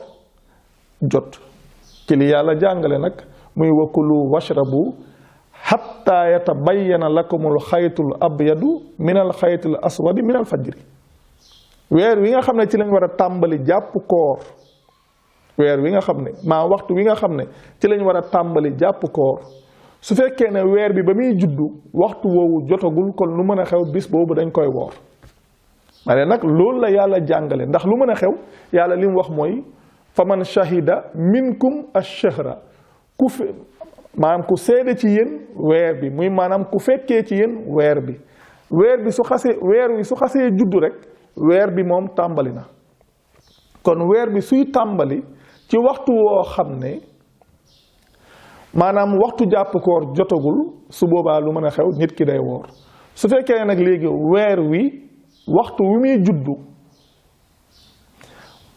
jot ci li yàlla jàngale nag muy wakulu washrabu hatta yatabayyana lakumul xaytul abyadu minal xaytul aswadi minal fajri weer wi nga xam ne ci lañ war a tàmbali jàpp koor weer wi nga xam ne waxtu wi nga xam ne ci lañ war a tàmbali jàpp koor su fekkee ne weer bi ba muy juddu waxtu woowu jotagul kon lu mën a xew bis boobu dañ koy woor ma ne nag loolu la yàlla jàngale ndax lu mën a xew yàlla li mu wax mooy faman shahida minkum ash-shahra maanaam ku seede ci yéen weer bi muy maanaam ku fekkee ci yéen weer bi weer wi su xasee juddu rek weer bi moom tàmbali na kon weer bi suy tàmbali ci waxtu woo xam ne maanaam waxtu jàpp koor jotagul su boobaa lu mën a xew nit ki day woor su fekkee nag léegi weer wi waxtu wi muy juddu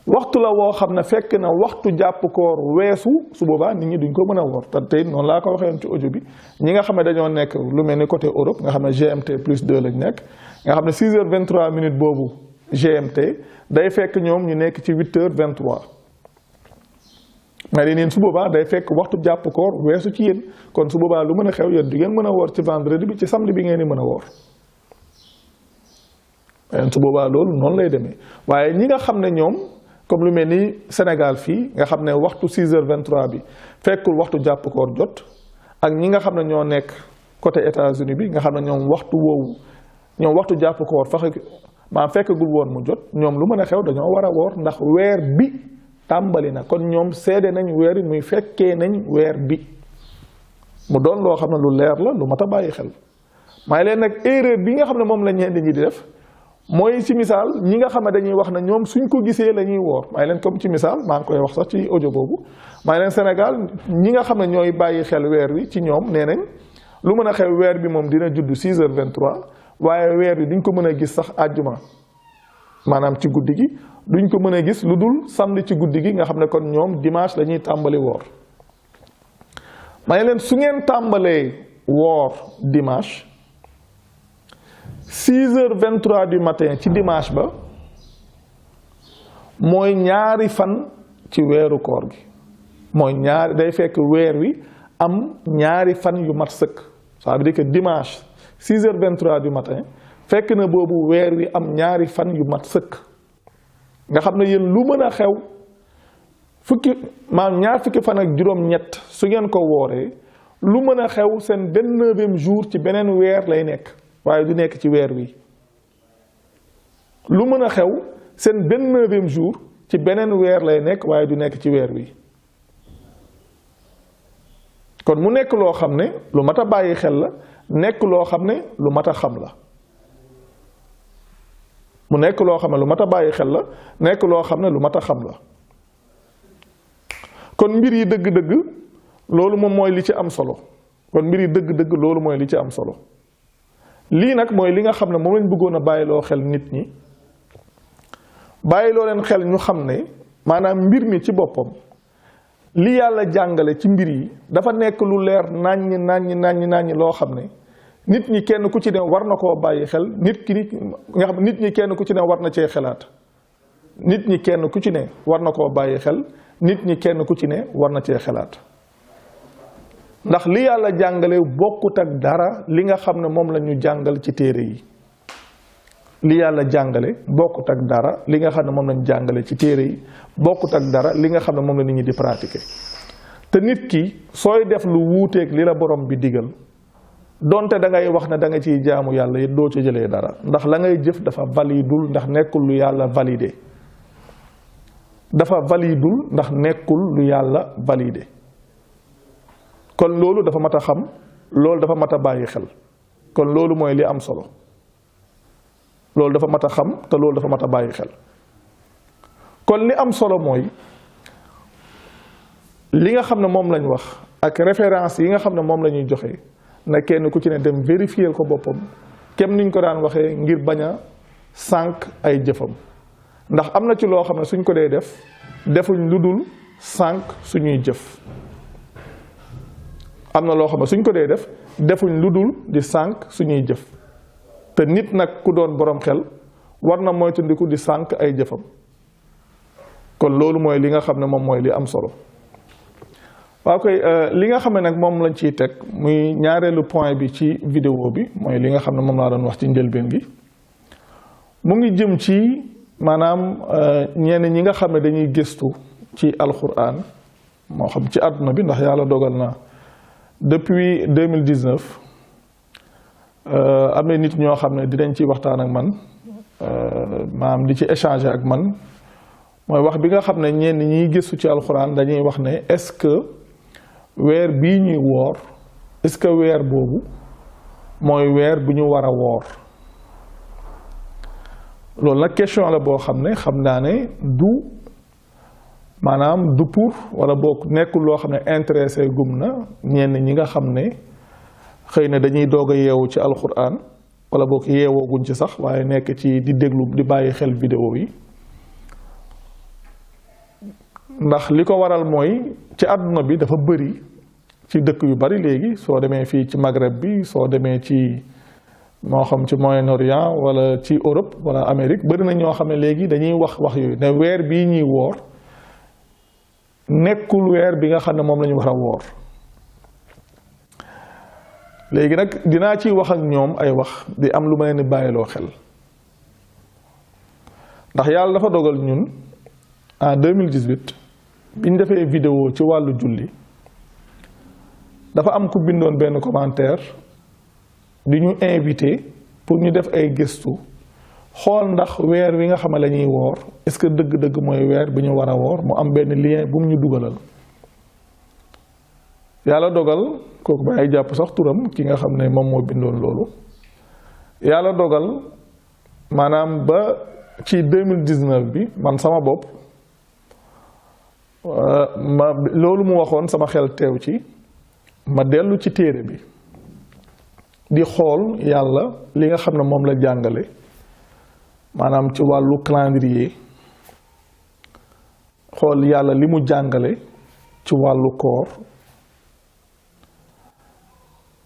waxtu la woo xam ne fekk na waxtu jàpp koor weesu su boobaa nit ñi duñ ko mën a woor te tey noonu laa ko waxee woon ci audio bi ñi nga xam ne dañoo nekk lu mel ni côté Europe nga xam ne GMT+2 lañ nekk nga xam ne 6h23 boobu GMT day fekk ñoom ñu nekk ci 8h23 mais yéen su boobaa day fekk waxtu jàpp koor weesu ci yéen kon su boobaa lu mën a xew yéen du ngeen mën a woor ci vendredi bi ci samedi bi ngeen di mën a woor yéen su boobaa loolu noonu lay demee waaye ñi nga xam ne ñoom comme lu mel ni Sénégal fii nga xam ne waxtu 6h23 bi fekkul waxtu jàpp koor jot ak ñi nga xam ne ñoo nekk côté États-Unis bi nga xam ne ñoom waxtu woowu ñoom waxtu jàpp koor fekkagul woon mu jot ñoom lu mën a xew dañoo war a woor ndax weer bi tàmbali na kon ñoom seede nañ weer yi muy fekkee nañ weer bi mu doon loo xam ne lu leer la lu mat a bàyyi xel may leen nag erreur bi nga xam ne moom la ñenn ñi di def mooy ci misaal ñi nga xam ne dañuy wax ne ñoom suñ ko gisee la ñuy woor may leen comme ci misaal maa ngi koy wax sax ci audio boobu may leen Sénégal ñi nga xam ne ñooy bàyyi xel weer wi ci ñoom nee nañ lu mën a xew weer bi moom dina judd 6h23 waaye weer wi duñ ko mën a gis sax àjjuma maanaam ci guddi gi duñ ko mën a gis lu dul samedi ci guddi gi nga xam ne kon ñoom dimanche la ñuy tàmbali woor may leen su ngeen tàmbalee woor dimanche 6h23 du matin ci dimanche ba mooy ñaari fan ci weeru koor gi mooy ñaari day fekk weer wi am ñaari fan yu mat sëkk ça veut dire que dimanche 6h23 du matin fekk na boobu weer wi am ñaari fan yu mat sëkk nga xam ne yéen lu mën a xew ñaar fukki fan ak juróom-ñett su ngeen ko wooree lu mën a xew seen 29e jour ci beneen weer lay nekk waaye du nekk ci weer wi lu mën a xew seen 29e jour ci beneen weer lay nekk waaye du nekk ci weer wi kon mu nekk loo xam ne lu mat a bàyyi xel la nekk loo xam ne lu mat a xam la mu nekk loo xam ne lu mat a bàyyi xel la nekk loo xam ne lu mat a xam la kon mbir yi dëgg-dëgg loolu moom mooy li ci am solo kon mbir yi dëgg-dëgg loolu mooy li ci am solo lii nag mooy li nga xam ne moom lañ bëggoon a bàyyiloo xel nit ñi bàyyiloo leen xel ñu xam ne maanaam mbir mi ci boppam li yàlla jàngale ci mbir yi dafa nekk lu leer naññ loo xam ne nit ñi kenn ku ci ne war na koo bàyyi xel nit ñi kenn ku ci ne war na cee xelaat nit ñi kenn ku ci ne war na koo bàyyi xel nit ñi kenn ku ci ne war na cee xelaat ndax li yàlla jàngale bokkut ak dara li nga xam ne moom la ñu jàngal ci téere yi li yàlla jàngale bokkut ak dara li nga xam ne moom lañu jàngale ci téere yi bokkut ak dara li nga xam ne moom la nit ñi di pratiquer te nit ki sooy def lu wuuteeg li la borom bi digal donte da ngay wax ne da nga ciy jaamu yàlla it doo ci jëlee dara ndax la ngay jëf dafa validul ndax nekkul lu yàlla validé dafa validul ndax nekkul lu yàlla validé kon loolu dafa mat a xam loolu dafa mat a bàyyi xel kon loolu mooy li am solo loolu dafa mat a xam te loolu dafa mat a bàyyi xel kon li am solo mooy li nga xam ne moom lañ wax ak référence yi nga xam ne moom la ñuy joxe na kenn ku ci ne dem vérifier ko boppam kem niñ ko daan waxee ngir bañ a sànq ay jëfam ndax am na ci loo xam ne suñ ko dee def defuñ lu dul sànq suñuy jëf am na loo xam ne suñ ko dee def defuñ lu dul di sànq suñuy jëf te nit nag ku doon borom xel war na moytandiku di sànq ay jëfam kon loolu mooy li nga xam ne moom mooy li am solo waaw koy li nga xam ne nag moom lañ ciy teg muy ñaareelu point bi ci vidéo bi mooy li nga xam ne moom laa doon wax ci njëlbeen gi mu ngi jëm ci maanaam ñenn ñi nga xam ne dañuy gëstu ci alquran moo xam ci àdduna bi ndax yàlla dogal na depuis 2019 am na nit ñoo xam ne dinañ ci waxtaan ak man maanaam di ci échanger ak man mooy wax bi nga xam ne ñenn ñiy gëstu ci alquran dañuy wax ne est-ce que weer bii ñuy woor est-ce que weer boobu mooy weer bu ñu war a woor loolu nag question la boo xam ne xam naa ne maanaam du pour wala boog nekkul loo xam ne intéressé gum na ñenn ñi nga xam ne xëy na dañuy doog a yeewu ci alxuraan wala boog yeewooguñ ci sax waaye nekk ci di déglu di bàyyi xel vidéo yi ndax li ko waral mooy ci àdduna bi dafa bëri ci dëkk yu bari léegi soo demee fii ci Maghreb bi soo demee ci moo xam ci Moyen-Orient wala ci Europe wala Amérique bëri na ñoo xam ne léegi dañuy wax yooyu ne weer bii ñuy woor nekkul weer bi nga xam ne moom la ñu war a woor léegi nag dinaa ciy wax ak ñoom ay wax di am lu ma leen di bàyyiloo xel ndax yàlla dafa dogal ñun en 2018 biñ defee vidéo ci wàllu julli dafa am ku bindoon benn commentaire di ñu invité pour ñu def ay gëstu xool ndax weer wi nga xam ne la ñuy woor est-ce que dëgg-dëgg mooy weer bi ñu war a woor mu am benn lien bu mu ñu dugalal yàlla dogal kooku ba ay jàpp sax turam ki nga xam ne moom moo bindoon loolu yàlla dogal maanaam ba ci 2019 bi man sama bopp loolu mu waxoon sama xel teew ci ma dellu ci téere bi di xool yàlla li nga xam ne moom la jàngale maanaam ci wàllu calendrier xool yàlla li mu jàngale ci wàllu koor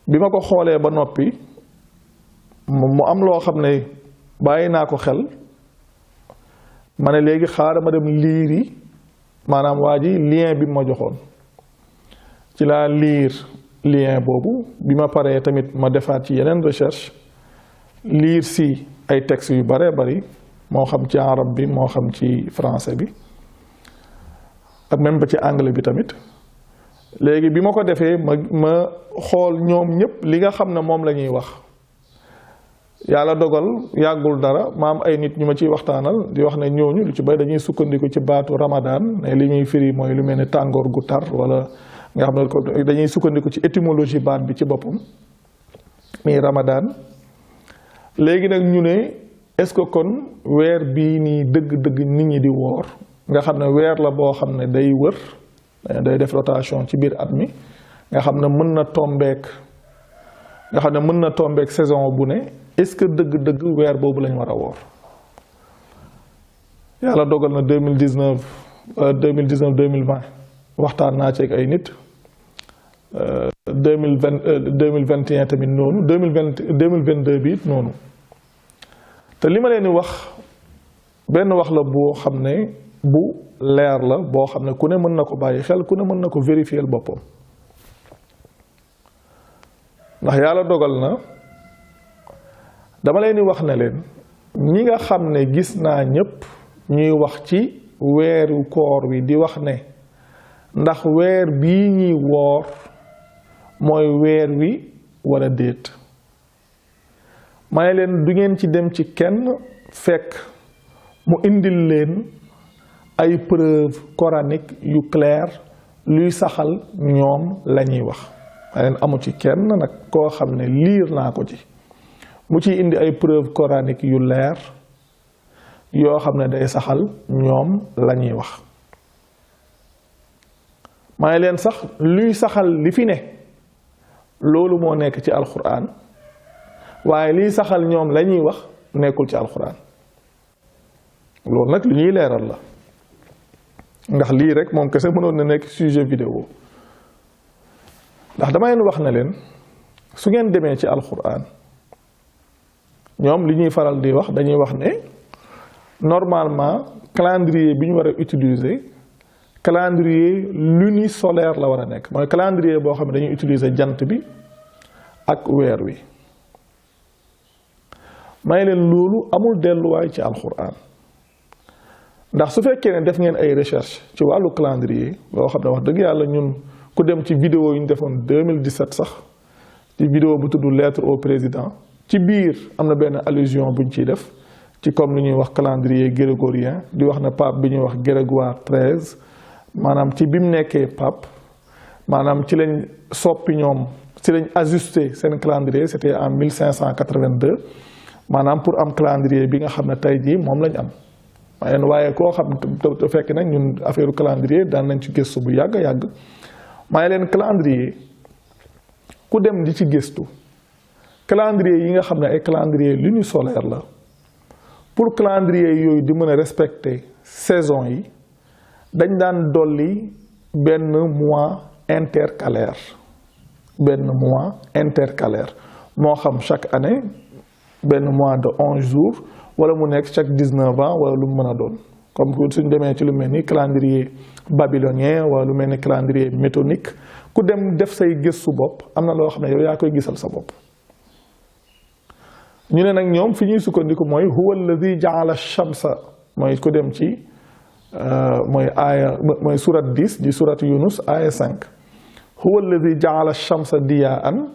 bi ma ko xoolee ba noppi mu am loo xam ne bàyyi naa ko xel ma ne léegi xaaral ma dem liiri maanaam waa ji lien bi ma joxoon ci laa liir lien boobu bi ma paree tamit ma defaat ci yeneen recherche liir si ay textes yu bare bari moo xam ci arab bi moo xam ci français bi ak même ba ci anglais bi tamit léegi bi ma ko defee ma xool ñoom ñëpp li nga xam ne moom la ñuy wax yàlla dogal yàggul dara ma am ay nit ñu ma ciy waxtaanal di wax ne ñooñu lu ci bay dañuy sukkandiku ci baatu Ramadan ne li ñuy firi mooy lu mel ni tàngoor gu tar wala nga xam ne dañuy sukkandiku ci étymologie baat bi ci boppam muy Ramadan léegi nag ñu ne est-ce que kon weer bii nii dëgg-dëgg nit ñi di woor nga xam ne weer la boo xam ne day wër day def rotation ci biir at mi nga xam ne mën na tombeek saison bu ne est-ce que dëgg-dëgg weer boobu lañ war a woor yàlla dogal na 2019 2020 waxtaan naa ci ak ay nit 2021 tamit noonu 2022 bi it noonu te li ma leen di wax benn wax la boo xam ne bu leer la boo xam ne ku ne mën na ko bàyyi xel ku ne mën na ko vérifier boppam ndax yàlla dogal na dama leen di wax ne leen ñi nga xam ne gis naa ñépp ñuy wax ci weeru koor wi di wax ne ndax weer bii ñuy woor mooy weer wi wala déet ma ne leen du ngeen ci dem ci kenn fekk mu indil leen ay preuve coranique yu clair luy saxal ñoom la ñuy wax ma leen amu ci kenn nag koo xam ne liir naa ko ci mu ciy indi ay preuve coranique yu leer yoo xam ne day saxal ñoom la ñuy wax ma ne leen sax luy saxal li fi ne loolu moo nekk ci alxuraan waaye liy saxal ñoom la ñuy wax nekkul ci alxuraan loolu nag lu ñuy leeral la ndax lii rek moom kese mënoon na nekk sujet vidéo ndax dama leen wax na leen su ngeen demee ci alxuraan ñoom li ñuy faral di wax dañuy wax ne normalement calendrier bi ñu war a utiliser calendrier lunisolaire la war a nekk mooy calendrier boo xam ne dañuy utiliser jant bi ak weer wi may leen loolu amul delluwaay ci alxuraan ndax su fekkee ne def ngeen ay recherche ci wàllu calendrier boo xam ne wax dëgg yàlla ñun ku dem ci vidéo yi ñu defoon 2017 sax ci vidéo bu tudd lettre au président ci biir am na benn allusion buñ ciy def ci comme li ñuy wax calendrier grégorien di wax ne pape bi ñuy wax Grégoire XIII maanaam ci bi mu nekkee pape maanaam ci lañ soppi ñoom ci lañ ajusté seen calendrier c'était en 1582 maanaam pour am calendrier bi nga xam ne tey jii moom lañ am waaye koo xam te fekk nag ñun affaire calendrier daan nañ ci gëstu bu yàgg yàgg may leen calendrier ku dem di ci gëstu calendrier yi nga xam ne ay calendrier lunisolaire la pour calendrier yooyu di mën a respecter saison yi dañ daan dolli benn mois intercalaire moo xam chaque année benn mois de 11 jours wala mu nekk chaque 19 ans wala lu mu mën a doon comme que suñ demee ci lu mel ni calendrier babylonien wala lu mel ni calendrier métonique ku dem def say gëstu bopp am na loo xam ne yow yaa koy gisal sa bopp. ñu ne nag ñoom fi ñuy sukkandiku mooy huwa alladi jaala shamsa mooy ku dem ci mooy surat 10 di surat Yunus aya 5 huwa alladi jaala shamsa diyaan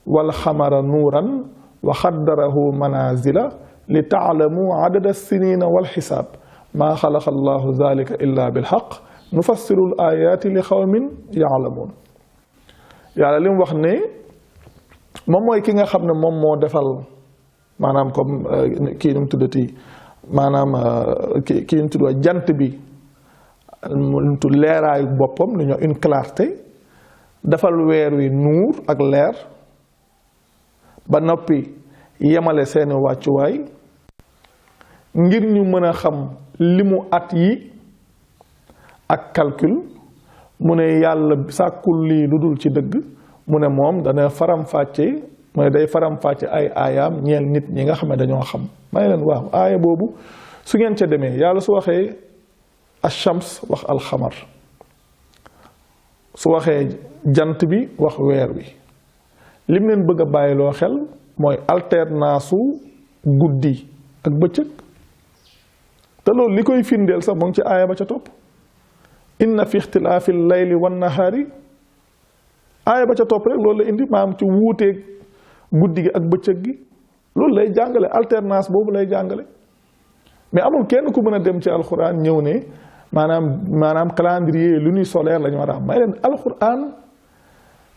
wal xamara nuuran wa xaddarahu manazila li taalamu adada sinina wal xisaab maa xalaqa allahu dalika illa bilxaq nufassiru l ayaati li xawmin yaalamuun. yàlla li mu wax ne moom mooy ki nga xam ne moom moo defal maanaam comme kii nu mu tuddati maanaam kii nu mu tudd jant bi mu tudd leeraayu boppam lu ñoo une clarté defal weer wi nuur ak leer ba noppi yemale seeni wàccuwaay ngir ñu mën a xam limu at yi ak calcul mu ne yàlla sàkkul lii lu dul ci dëgg mu ne moom dana faram-fàcce mooy day faram-fàcce ay aayaam ñeel nit ñi nga xam ne dañoo xam may leen waaw aaya boobu su ngeen ca demee yàlla su waxee ash-shams wax alxamar su waxee jant bi wax weer wi lim leen bëgg a bàyyiloo xel mooy alternance su guddi ak bëccëg te loolu li koy firndeel sax mu ngi ci aaya ba ca topp inna fi ixtilaafi layli wan nahaari aaya ba ca topp rek loolu la indi maam ci wuuteeg guddi gi ak bëccëg gi loolu lay jàngale alternance boobu lay jàngale mais amul kenn ku mën a dem ci alxuraan ñëw ne maanaam calendrier lunisolaire la ñu war a am may leen alxuraan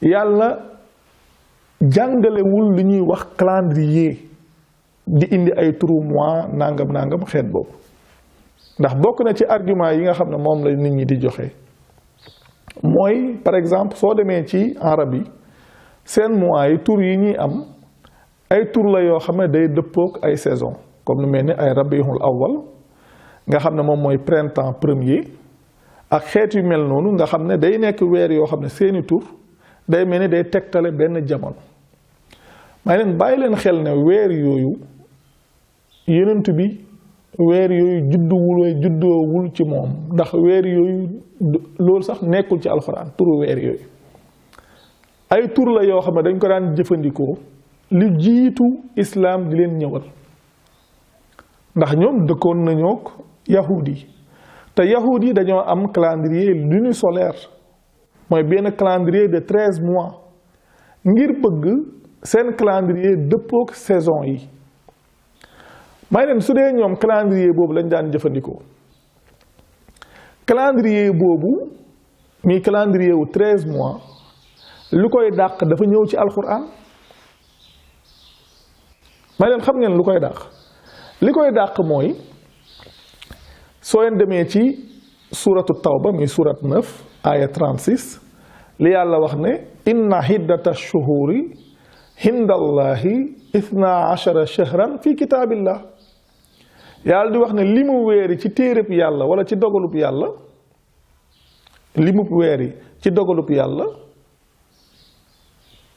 yàlla jàngalewul lu ñuy wax calendrier di indi ay turu mois nangam xeet boobu ndax bokk na ci argument yi nga xam ne moom la nit ñi di joxe mooy par exemple soo demee ci arab yi seen mois yi tur yi ñuy am ay tur la yoo xam ne day dëppook ay saison comme lu mel ni ay rabiul awwal nga xam ne moom mooy printemps premier ak xeet yu mel noonu nga xam ne day nekk weer yoo xam ne seeni tur day mel ni day tegtale benn jamono may leen bàyyi leen xel ne weer yooyu yenent bi weer yooyu juddoowul ci moom ndax weer yooyu loolu sax nekkul ci alxuraan turu weer yooyu ay tur la yoo xam ne dañ ko daan jëfandikoo li jiitu islaam di leen ñëwal ndax ñoom dëkkoon nañook yahudi yi te yahudi yi dañoo am calendrier lunisolaire mooy benn calendrier de 13 mois ngir bëgg seen calendrier dëppook saison yi may leen su dee ñoom calendrier boobu lañ daan jëfandikoo calendrier boobu mi calendrier wu 13 mois lu koy dàq dafa ñëw ci alxuraan may leen xam ngeen lu koy dàq li koy dàq mooy soo leen demee ci suuratu tawba mi surat 9 aya 36 li yàlla wax ne inna hiddata shuhuri hindallahi 12 shahran fi kitaabillah yàlla di wax ne li mu weeri ci téereb yàlla wala ci dogalub yàlla li mu weeri ci dogalub yàlla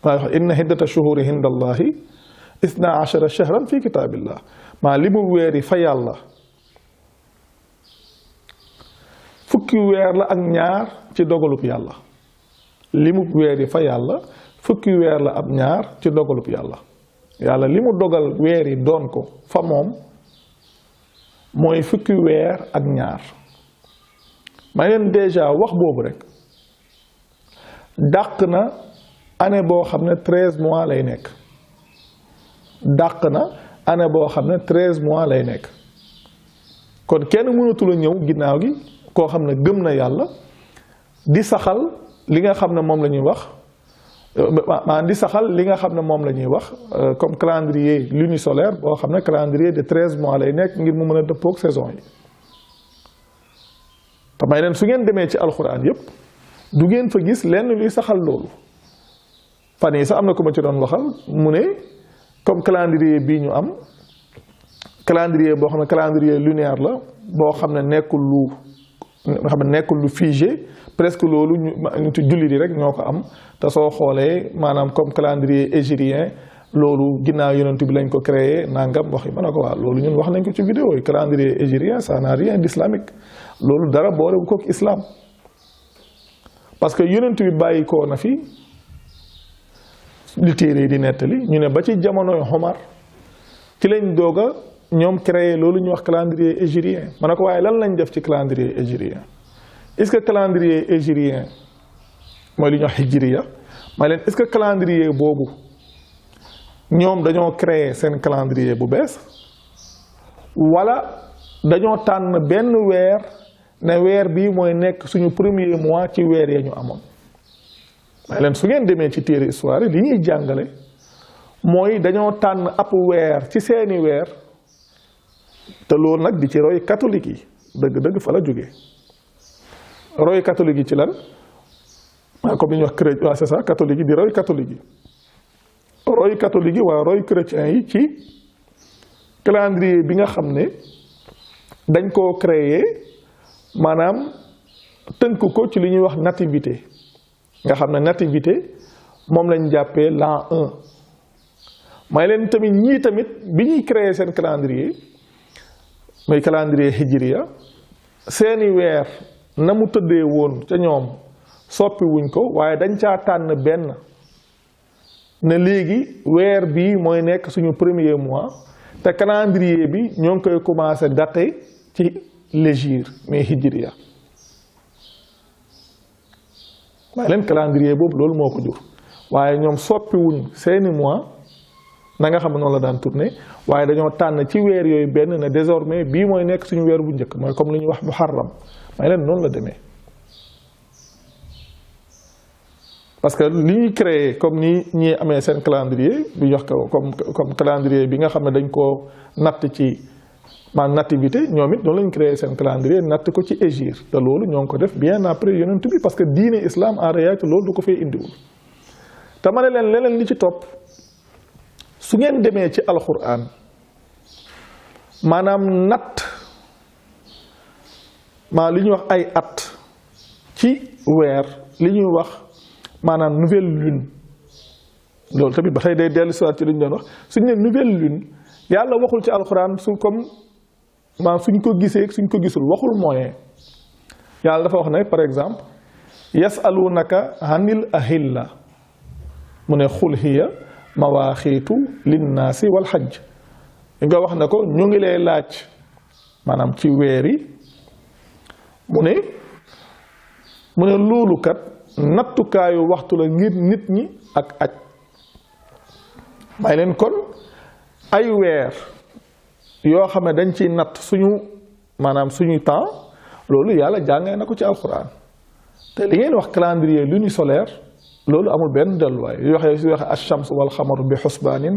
maa wax inna hiddata shuhuri hindallahi 12 shahran fi kitaabillah maa li mu weeri fa yàlla fukki weer la ak ñaar ci dogalub yàlla li mu weeri fa yàlla fukki weer la ak ñaar ci dogalub yàlla yàlla li mu dogal weer yi doon ko fa moom mooy fukki weer ak ñaar may leen déjà wax boobu rek dàq na année boo xam ne 13 mois lay nekk dàq na année boo xam ne 13 mois lay nekk kon kenn mënatul a ñëw ginnaaw gi koo xam ne gëm na yàlla di saxal li nga xam ne moom la ñuy wax maanaam di saxal li nga xam ne moom la ñuy wax comme calendrier lunisolaire boo xam ne calendrier de 13 mois lay nekk ngir mu mën a dëppook saison yi te may leen su ngeen demee ci alxuraan yépp du ngeen fa gis lenn luy saxal loolu. fan yi sax am na ku ma ci doon waxal mu ne comme calendrier bii ñu am calendrier boo xam ne calendrier lunaire la boo xam ne nekkul lu figé presque loolu ñu ci jullit yi rek ñoo ko am te soo xoolee maanaam comme calendrier hégirien loolu ginnaaw yonent bi lañ ko créé nangam wax yi ma ne ko waa loolu ñun wax nañ ko ci vidéo yi calendrier hégirien ça n'a rien d'islamique loolu dara boolewu kook islam parce que yonent bi bàyyi koo na fi li téere yi di nettali ñu ne ba ci jamonoy Omar ci lañ doog a ñoom créé loolu ñu wax calendrier hégirien ma ne ko waaye lan lañ def ci calendrier hégirien est-ce que calendrier hégirien mooy li ñuy wax hijriya may leen est-ce que calendrier boobu ñoom dañoo créé seen calendrier bu bees wala dañoo tànn benn weer ne weer bii mooy nekk suñu premier mois ci weer ya ñu amoon may leen su ngeen demee ci téere histoire li ñuy jàngale mooy dañoo tànn ab weer ci seeni weer te loolu nag di ci roy catholique yi dëgg-dëgg fa la jógee roy catholique yi ci lan comme li ñuy wax chrétien waaw c'est ça catholique yi di roy catholique yi roy catholique yi waa roy chrétien yi ci calendrier bi nga xam ne dañ koo créer maanaam tënk ko ci li ñuy wax nativité nga xam ne nativité moom lañ jàppee l'an 1 may leen tamit ñii tamit bi ñuy créer seen calendrier mooy calendrier hijriya seeni weer na mu tëddee woon ca ñoom soppi wuñ ko waaye dañ caa tànn benn ne léegi weer bii mooy nekk suñu premier mois te calendrier bi ñoo ngi koy commencé daté ci l'hégire mais hijriya waaye leen calendrier boobu loolu moo ko jur waaye ñoom soppi wuñ seeni mois na nga xam ne noonu la daan tourné waaye dañoo tànn ci weer yooyu benn ne désormais bii mooy nekk suñu weer bu njëkk mooy comme li ñuy wax muharram may leen noonu la demee parce que li ñuy créé comme ni ñi amee seen calendrier bu ñu wax ko comme calendrier bi nga xam ne dañ koo natt ci maanaam nativité ñoom it noonu lañu créé seen calendrier natt ko ci hégire te loolu ñoo ngi ko def bien après yonent bi parce que diine islam en réalité loolu du ko fee indiwul te ma ne leen leneen li ci topp su ngeen demee ci alxuraan maanaam natt li ñuy wax ay at ci weer li ñuy wax maanaam nouvelle lune loolu tamit ba tey day dellu si waat ci li ñu doon wax suñu ne nouvelle lune yàlla waxul ci alxuraan su comme suñ ko gisee suñ ko gisul waxul moyen yàlla dafa wax ne par exemple yasalunaka anil ahilla mu ne xul hiya mawaaxiitu linnaasi wal xajj nga wax na ko ñu ngi lay laaj maanaam ci weer yi mu ne loolu kat nattukaayu waxtu la ngir nit ñi ak aj may leen kon ay weer yoo xam ne dañ ciy natt suñu temps loolu yàlla jàngee na ko ci alxuraan te li ngeen wax calendrier lunisolaire loolu amul benn delluwaay yu waxe ash-shams wal xamaru bi xusbaanin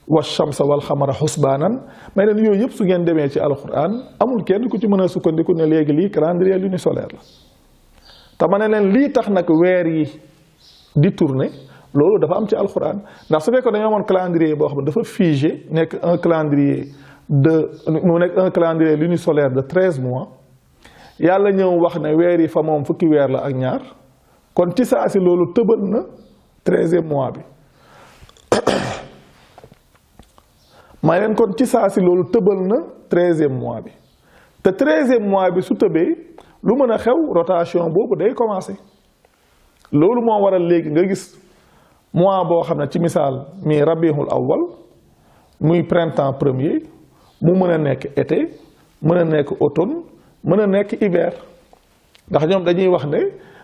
wa shamsa wal xamara xusbaanan may leen yooyu yëpp su ngeen demee ci alxuraan amul kenn ku ci mën a sukkandiku ne léegi lii calendrier lunisolaire la te ma ne leen lii tax nag weer yi di tourner loolu dafa am ci alxuraan ndax su fekkoon dañoo amoon calendrier boo xam ne dafa figé nekk un calendrier lunisolaire de 13 mois yàlla ñëw wax ne weer yi fa moom fukki weer la ak ñaar kon ci saa si loolu tëbal na 13e mois bi may leen kon ci saa si loolu tëbal na 13e mois bi te 13e mois bi su tëbee lu mën a xew rotation boobu day commencé loolu moo waral léegi nga gis mois boo xam ne ci misaal mi rabiul awwal muy printemps premier mu mën a nekk été mën a nekk automne mën a nekk hiver ndax ñoom dañuy wax ne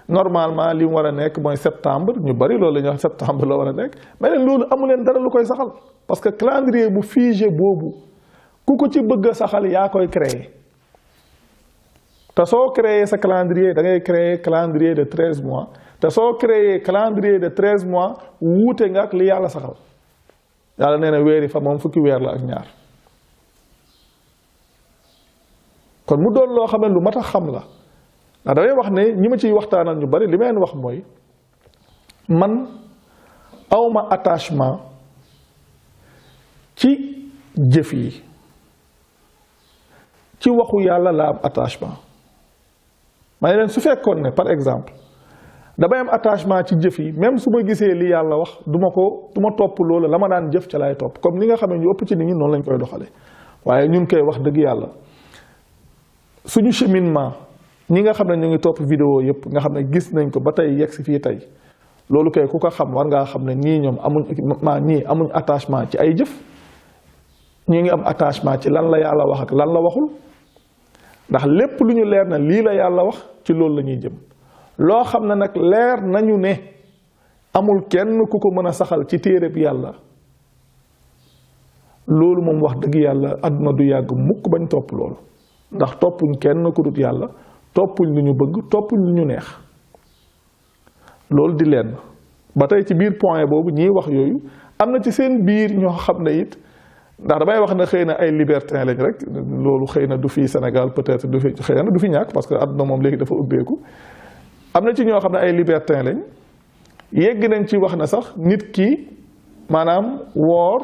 normalement li mu war a nekk mooy septembre ñu bari loolu la ñuy wax septembre la war a nekk mais leen loolu amu leen dara lu koy saxal parce que calendrier bu figé boobu ku ko ci bëgg a saxal yaa koy créer te soo créer sa calendrier da ngay créer calendrier de 13 mois te soo créer calendrier de 13 mois wuute nga ak li yàlla saxal yàlla nee na weeri fa moom fukki weer la ak ñaar kon mu doon loo xam ne lu mat a xam la ndax damay wax ne ñi ma ciy waxtaanal ñu bari li ma leen wax mooy man awma attachement ci jëf yi ci waxu yàlla la am attachement ma ne leen su fekkoon ne par exemple damay am attachement ci jëf yi même su ma gisee li yàlla wax du ma topp loolu la ma daan jëf ca laay topp comme ni nga xam ne ñu ëpp ci nit ñi noonu lañ koy doxale waaye ñun koy wax dëgg yàlla suñu cheminement ñi nga xam ne ñu ngi topp vidéo yëpp nga xam ne gis nañ ko ba tey yegg si fii tey loolu kay ku ko xam war ngaa xam ne ñii ñoom amuñ attachement ci ay jëf ñi ngi am attachement ci lan la yàlla wax ak lan la waxul ndax lépp lu ñu leer na lii la yàlla wax ci loolu la ñuy jëm loo xam ne nag leer nañu ne amul kenn ku ko mën a saxal ci téereb yàlla loolu moom wax dëgg yàlla àdduna du yàgg mukk bañ topp loolu ndax toppuñ kenn ku dut yàlla toppuñ lu ñu bëgg toppuñ lu ñu neex loolu di leen ba tey ci biir point boobu ñiy wax yooyu am na ci seen biir ñoo xam ne it ndax damay wax ne xëy na ay libertin lañ rek loolu xëy na du fi Sénégal peut-être du fi xëy na du fi ñàkk parce que àdduna moom léegi dafa ubbeeku am na ci ñoo xam ne ay libertin lañ yegg nañ ci wax na sax nit ki maanaam woor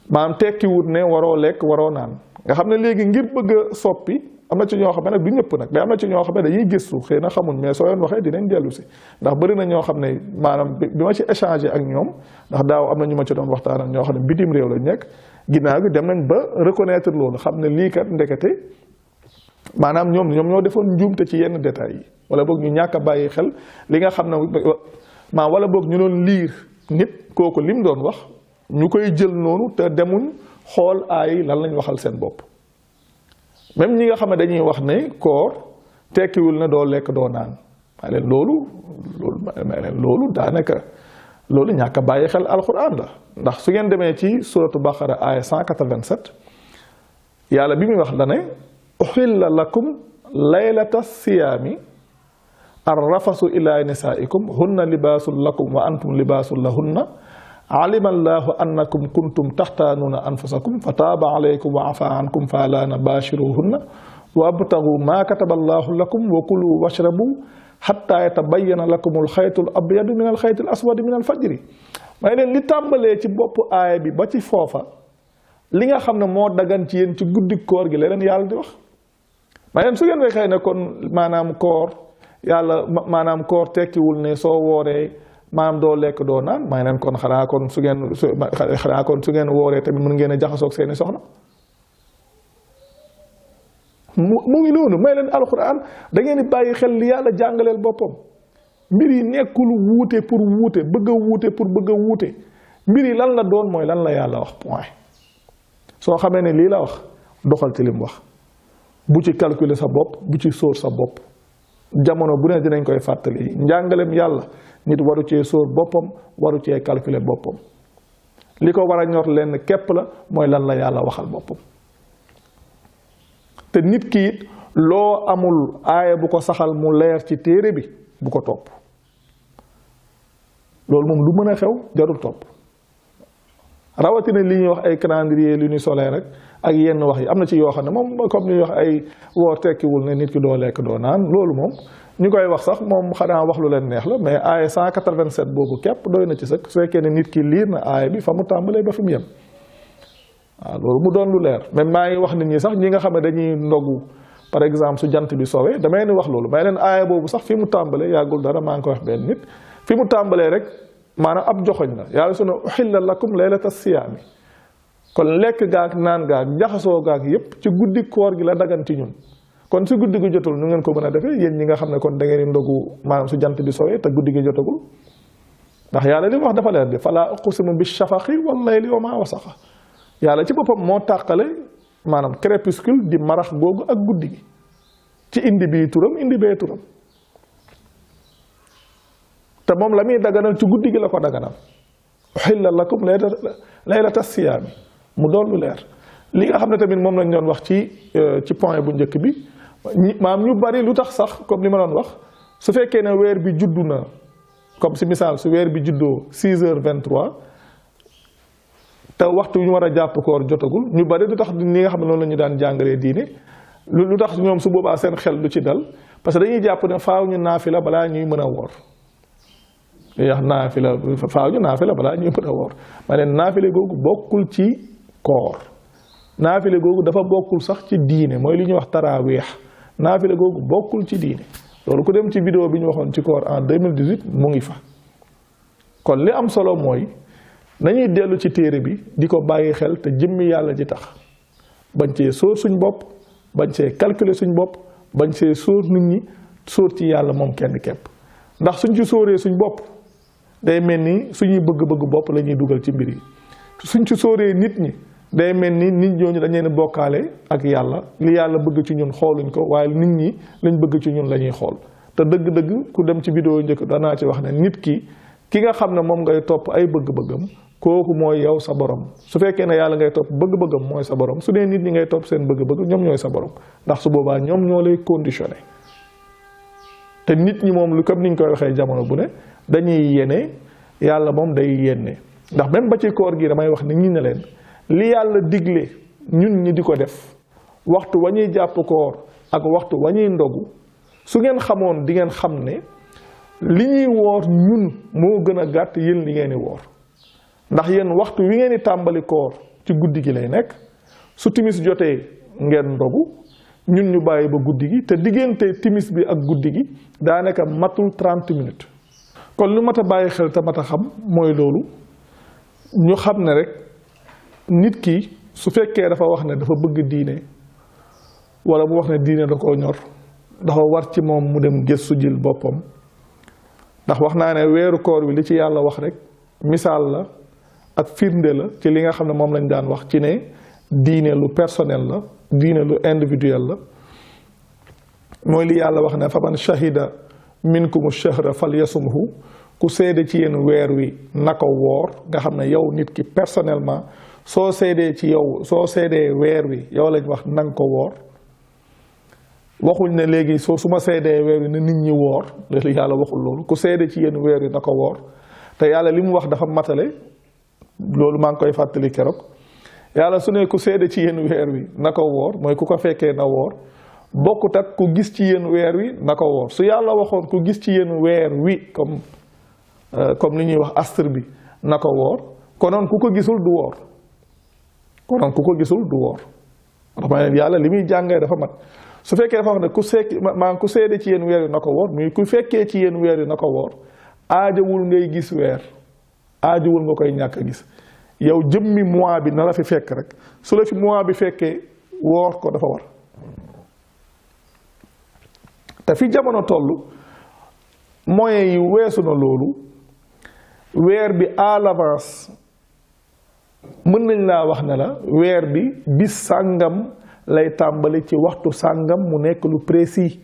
maanaam tekkiwut ne waroo lekk waroo naan nga xam ne léegi ngir bëgg a soppi am na ci ñoo xam ne nag du ñëpp nag mais am na ci ñoo xam ne dañuy gëstu xëy na xamuñ mais soo leen waxee dinañ dellu si ndax bëri na ñoo xam ne maanaam bi ma ci échangé ak ñoom ndax daaw am na ñu ma ci doon waxtaan ak ñoo xam ne bitim réew lañ nekk ginnaaw gi dem nañ ba reconnaître loolu xam ne lii kat ndekete maanaam ñoom ñoo defoon njuumte ci yenn détails yi wala boog ñu ñàkk a bàyyi xel li nga xam ne wala boog ñu doon liir nit kooku lim doon wax ñu koy jël noonu te demuñ xool aay lan lañ waxal seen bopp même ñi nga xam ne dañuy wax ne koor tekkiwul ne doo lekk doo naan maa leen loolu daanaka loolu ñàkk a bàyyi xel alquran la ndax su ngeen demee ci suratu baqara aaya 187 yàlla bi muy wax la ne uxilla lakum laylata siyaami arrafasu ila nisaikum hunna libaasun lakum wa antum libaasun lahunna alima allahu annakum kuntum taxtaanuuna anfusakum fa taaba alaykum wa afa ankum fa laa nabashiruhunna wa abtagu ma kataba allahu lakum wa kulu washrabu xatta yatabayyana lakum alxaytu al abyadu min alxayti al aswadi min alfajri may leen li tàmbalee ci bopp aaya bi ba ci foofa li nga xam ne moo dagan ci yéen ci guddi koor gi leneen yàlla di wax may leen su ngeen waxee ne kon maanaam koor yàlla maanaam koor tekkiwul ne soo wooree maanaam doo lekk doo naan may leen kon xanaa kon su ngeen wooree tamit mën ngeen a jaxasoog seeni soxna mu ngi noonu may leen alxuraan da ngeen di bàyyi xel li yàlla jàngaleel boppam mbir yi nekkul wuute pour wuute bëgg a wuute pour bëgg a wuute mbir yi lan la doon mooy lan la yàlla wax point soo xamee ne lii la wax doxal ci lim wax bu ci calculer sa bopp bu ci sóor sa bopp jamono bu ne dinañ koy fàttali njàngalem yàlla nit waru cee sóor boppam waru cee calculer boppam li ko war a ñor lenn képp la mooy lan la yàlla waxal boppam te nit ki it loo amul aaya bu ko saxal mu leer ci téere bi bu ko topp loolu moom lu mën a xew jarul topp rawatina li ñuy wax ay calendrier lu ñuy solee rek ak yenn wax yi am na ci yoo xam ne moom comme ni wax ay woor tekkiwul ne nit ki doo lekk doo naan loolu moom ñu koy wax sax moom xanaa wax lu leen neex la mais aaya 187 boobu képp doy na ci sëkk su fekkee ne nit ki liir na aaya bi fa mu tàmbalee ba fi mu yem waaw loolu mu doon lu leer même maa ngi wax nit ñi sax ñi nga xam ne dañuy ndogu par exemple su jant bi soowee damay ni wax loolu may leen aaya boobu sax fi mu tàmbalee yàggul dara maa ngi koy wax benn nit fi mu tàmbalee rek maanaam ab joxoñ la yàlla su ne uxilla lakum laylata siyaami kon lekk gaak naan gaak jaxasoo gaak yépp ci guddi koor gi la dagan ci ñun kon su guddi gi jotul ñu ngeen ko mën a defee yéen ñi nga xam ne kon da ngeen di ndogu maanaam su jant bi soowee te guddi gi jotagul ndax yàlla li mu wax dafa leer di fala uqsimu bi shafaqi wal layli wa ma wasaqa yàlla ci boppam moo tàqale maanaam crépuscule di marax googu ak guddi gi ci indi bii turam indi bee turam te moom la muy daganal ci guddi gi la ko daganal uxilla lakum laylata siyaami mu doon lu leer li nga xam ne tamit moom lañ doon wax ci point bu njëkk bi maam ñu bari lu tax sax comme li ma doon wax su fekkee ne weer bi juddu na comme si misaal su weer bi juddoo 6h23 te waxtu yu ñu war a jàpp koor jotagul ñu bari lu tax ni nga xam ne noonu la ñu daan jàngalee diine lu tax ñoom su boobaa seen xel du ci dal parce que dañuy jàpp ne faaw ñu naafila balaa ñuy mën a woor li wax naafila faaw ñu naafila balaa ñuy mën a woor ma ne naafile googu bokkul ci koor naafile googu dafa bokkul sax ci diine mooy li ñuy wax taraaweex naafile googu bokkul ci diine loolu ku dem ci vidéo bi ñu waxoon ci koor en 2018 mu ngi fa kon li am solo mooy nañuy dellu ci téere bi di ko bàyyi xel te jëmmi yàlla ji tax bañ cee sóor suñ bopp bañ see calculer suñ bopp bañ see sóor nit ñi sóor ci yàlla moom kenn képp ndax suñ ci sóoree suñ bopp day mel ni suñuy bëgg-bëgg bopp la ñuy dugal ci mbir yi suñ ci sóoree nit ñi day mel ni nit ñooñu dañ leen bokkaale ak yàlla li yàlla bëgg ci ñun xooluñ ko waaye nit ñi lañ bëgg ci ñun la ñuy xool te dëgg-dëgg ku dem ci vidéo njëkk danaa ci wax ne nit ki nga xam ne moom ngay topp ay bëgg-bëggam kooku mooy yow sa borom su fekkee ne yàlla ngay topp bëgg-bëggam mooy sa borom su dee nit ñi ngay topp seen bëgg-bëgg ñoom ñooy sa borom ndax su boobaa ñoom ñoo lay conditionné te nit ñi moom lu comme niñ koy waxee jamono bu ne dañuy yéene yàlla moom day yéene ndax même ba ci koor gi damay wax ni ñi ne leen li yàlla digle ñun ñi di ko def waxtu wa ñuy jàpp koor ak waxtu wa ñuy ndogu su ngeen xamoon di ngeen xam ne li ñuy woor ñun moo gën a gàtt yéen li ngeen di woor ndax yéen waxtu wi ngeen di tàmbali koor ci guddi gi lay nekk su timis jotee ngeen ndogu ñun ñu bàyyi ba guddi gi te diggante timis bi ak guddi gi daanaka matul 30 minutes kon lu mat a bàyyi xel te mat a xam mooy loolu ñu xam ne rek nit ki su fekkee dafa wax ne dafa bëgg diine wala mu wax ne diine da koo ñor dafa war ci moom mu dem gëstu jël boppam ndax wax naa ne weeru koor wi li ci yàlla wax rek misaal la ak firnde la ci li nga xam ne moom lañ daan wax ci ne diine lu personnel la diine lu individuel la mooy li yàlla wax ne fa man shahida minkumu shahra falyasumhu ku seede ci yéen weer wi na ko woor nga xam ne yow nit ki personnellement soo seedee ci yow soo seedee weer wi yow lañ wax nanga ko woor waxuñ ne léegi su ma seedee weer wi na nit ñi woor léegi yàlla waxul loolu ku seede ci yéen weer wi na ko woor te yàlla li mu wax dafa matale loolu maa ngi koy fàttali keroog yàlla su ne ku seede ci yéen weer wi na ko woor mooy ku ko fekkee na woor bokkut ak ku gis ci yéen weer wi na ko woor su yàlla waxoon ku gis ci yéen weer wi comme li ñuy wax astre bi na ko woor konoon ku ko gisul du woor konoon ku ko gisul du woor ndax ma ne yàlla li muy jàngee dafa mat su fekkee dafa wax ne ku seede ci yéen weer wi na ko woor muy ku fekkee ci yéen weer wi na ko woor aajawul ngay gis weer aajawul nga koy ñàkk a gis yow jëmmi mois bi na la fi fekk rek su la fi mois bi fekkee woor ko dafa war te fi jamono toll moyens yi weesu na loolu weer bi à l'avance mën nañ laa wax ne la weer bi bis sàngam lay tàmbali ci waxtu sàngam mu nekk lu précis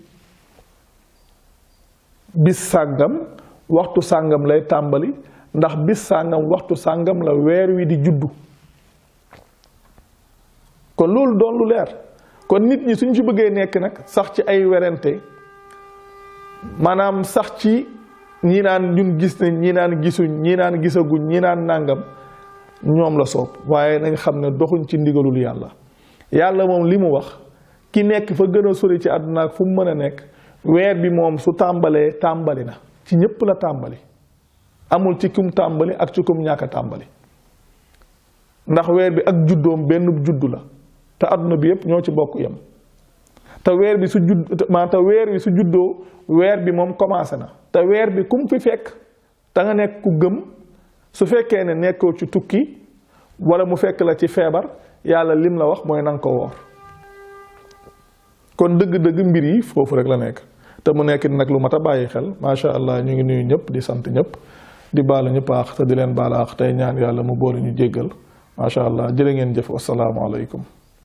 bis sàngam waxtu sàngam lay tàmbali ndax bis sàngam waxtu sàngam la weer wi di juddu kon loolu doon lu leer kon nit ñi suñ ci bëggee nekk nag sax ci ay werante maanaam sax ci ñi naan ñun gis nañ ñi naan gisuñ ñi naan gisaguñ ñi naan nàngam ñoom la soob waaye nañ xam ne doxuñ ci ndigalul yàlla yàlla moom li mu wax ki nekk fa gën a sori ci àdduna ak fu mu mën a nekk weer bi moom su tàmbalee tàmbali na ci ñépp la tàmbali amul ci kum tàmbali ak ci kum ñàkk a tàmbali ndax weer bi ak juddoom benn juddu la te àdduna bi yépp ñoo ci bokk yem te weer bi su juddoo weer bi moom commencé na te weer bi kum fi fekk te nga nekk ku gëm su fekkee ne nekkoo ci tukki wala mu fekk la ci feebar yàlla lim la wax mooy nanga ko woor kon dëgg-dëgg mbir yi foofu rek la nekk te mu nekk nag lu mat a bàyyi xel macha allah ñu ngi nuyu ñëpp di sant ñëpp di baalu ñëpp aax te di leen baal aax tey ñaan yàlla mu boole ñu jéggal macha allah jërë ngeen jëf wassalaamu aleykum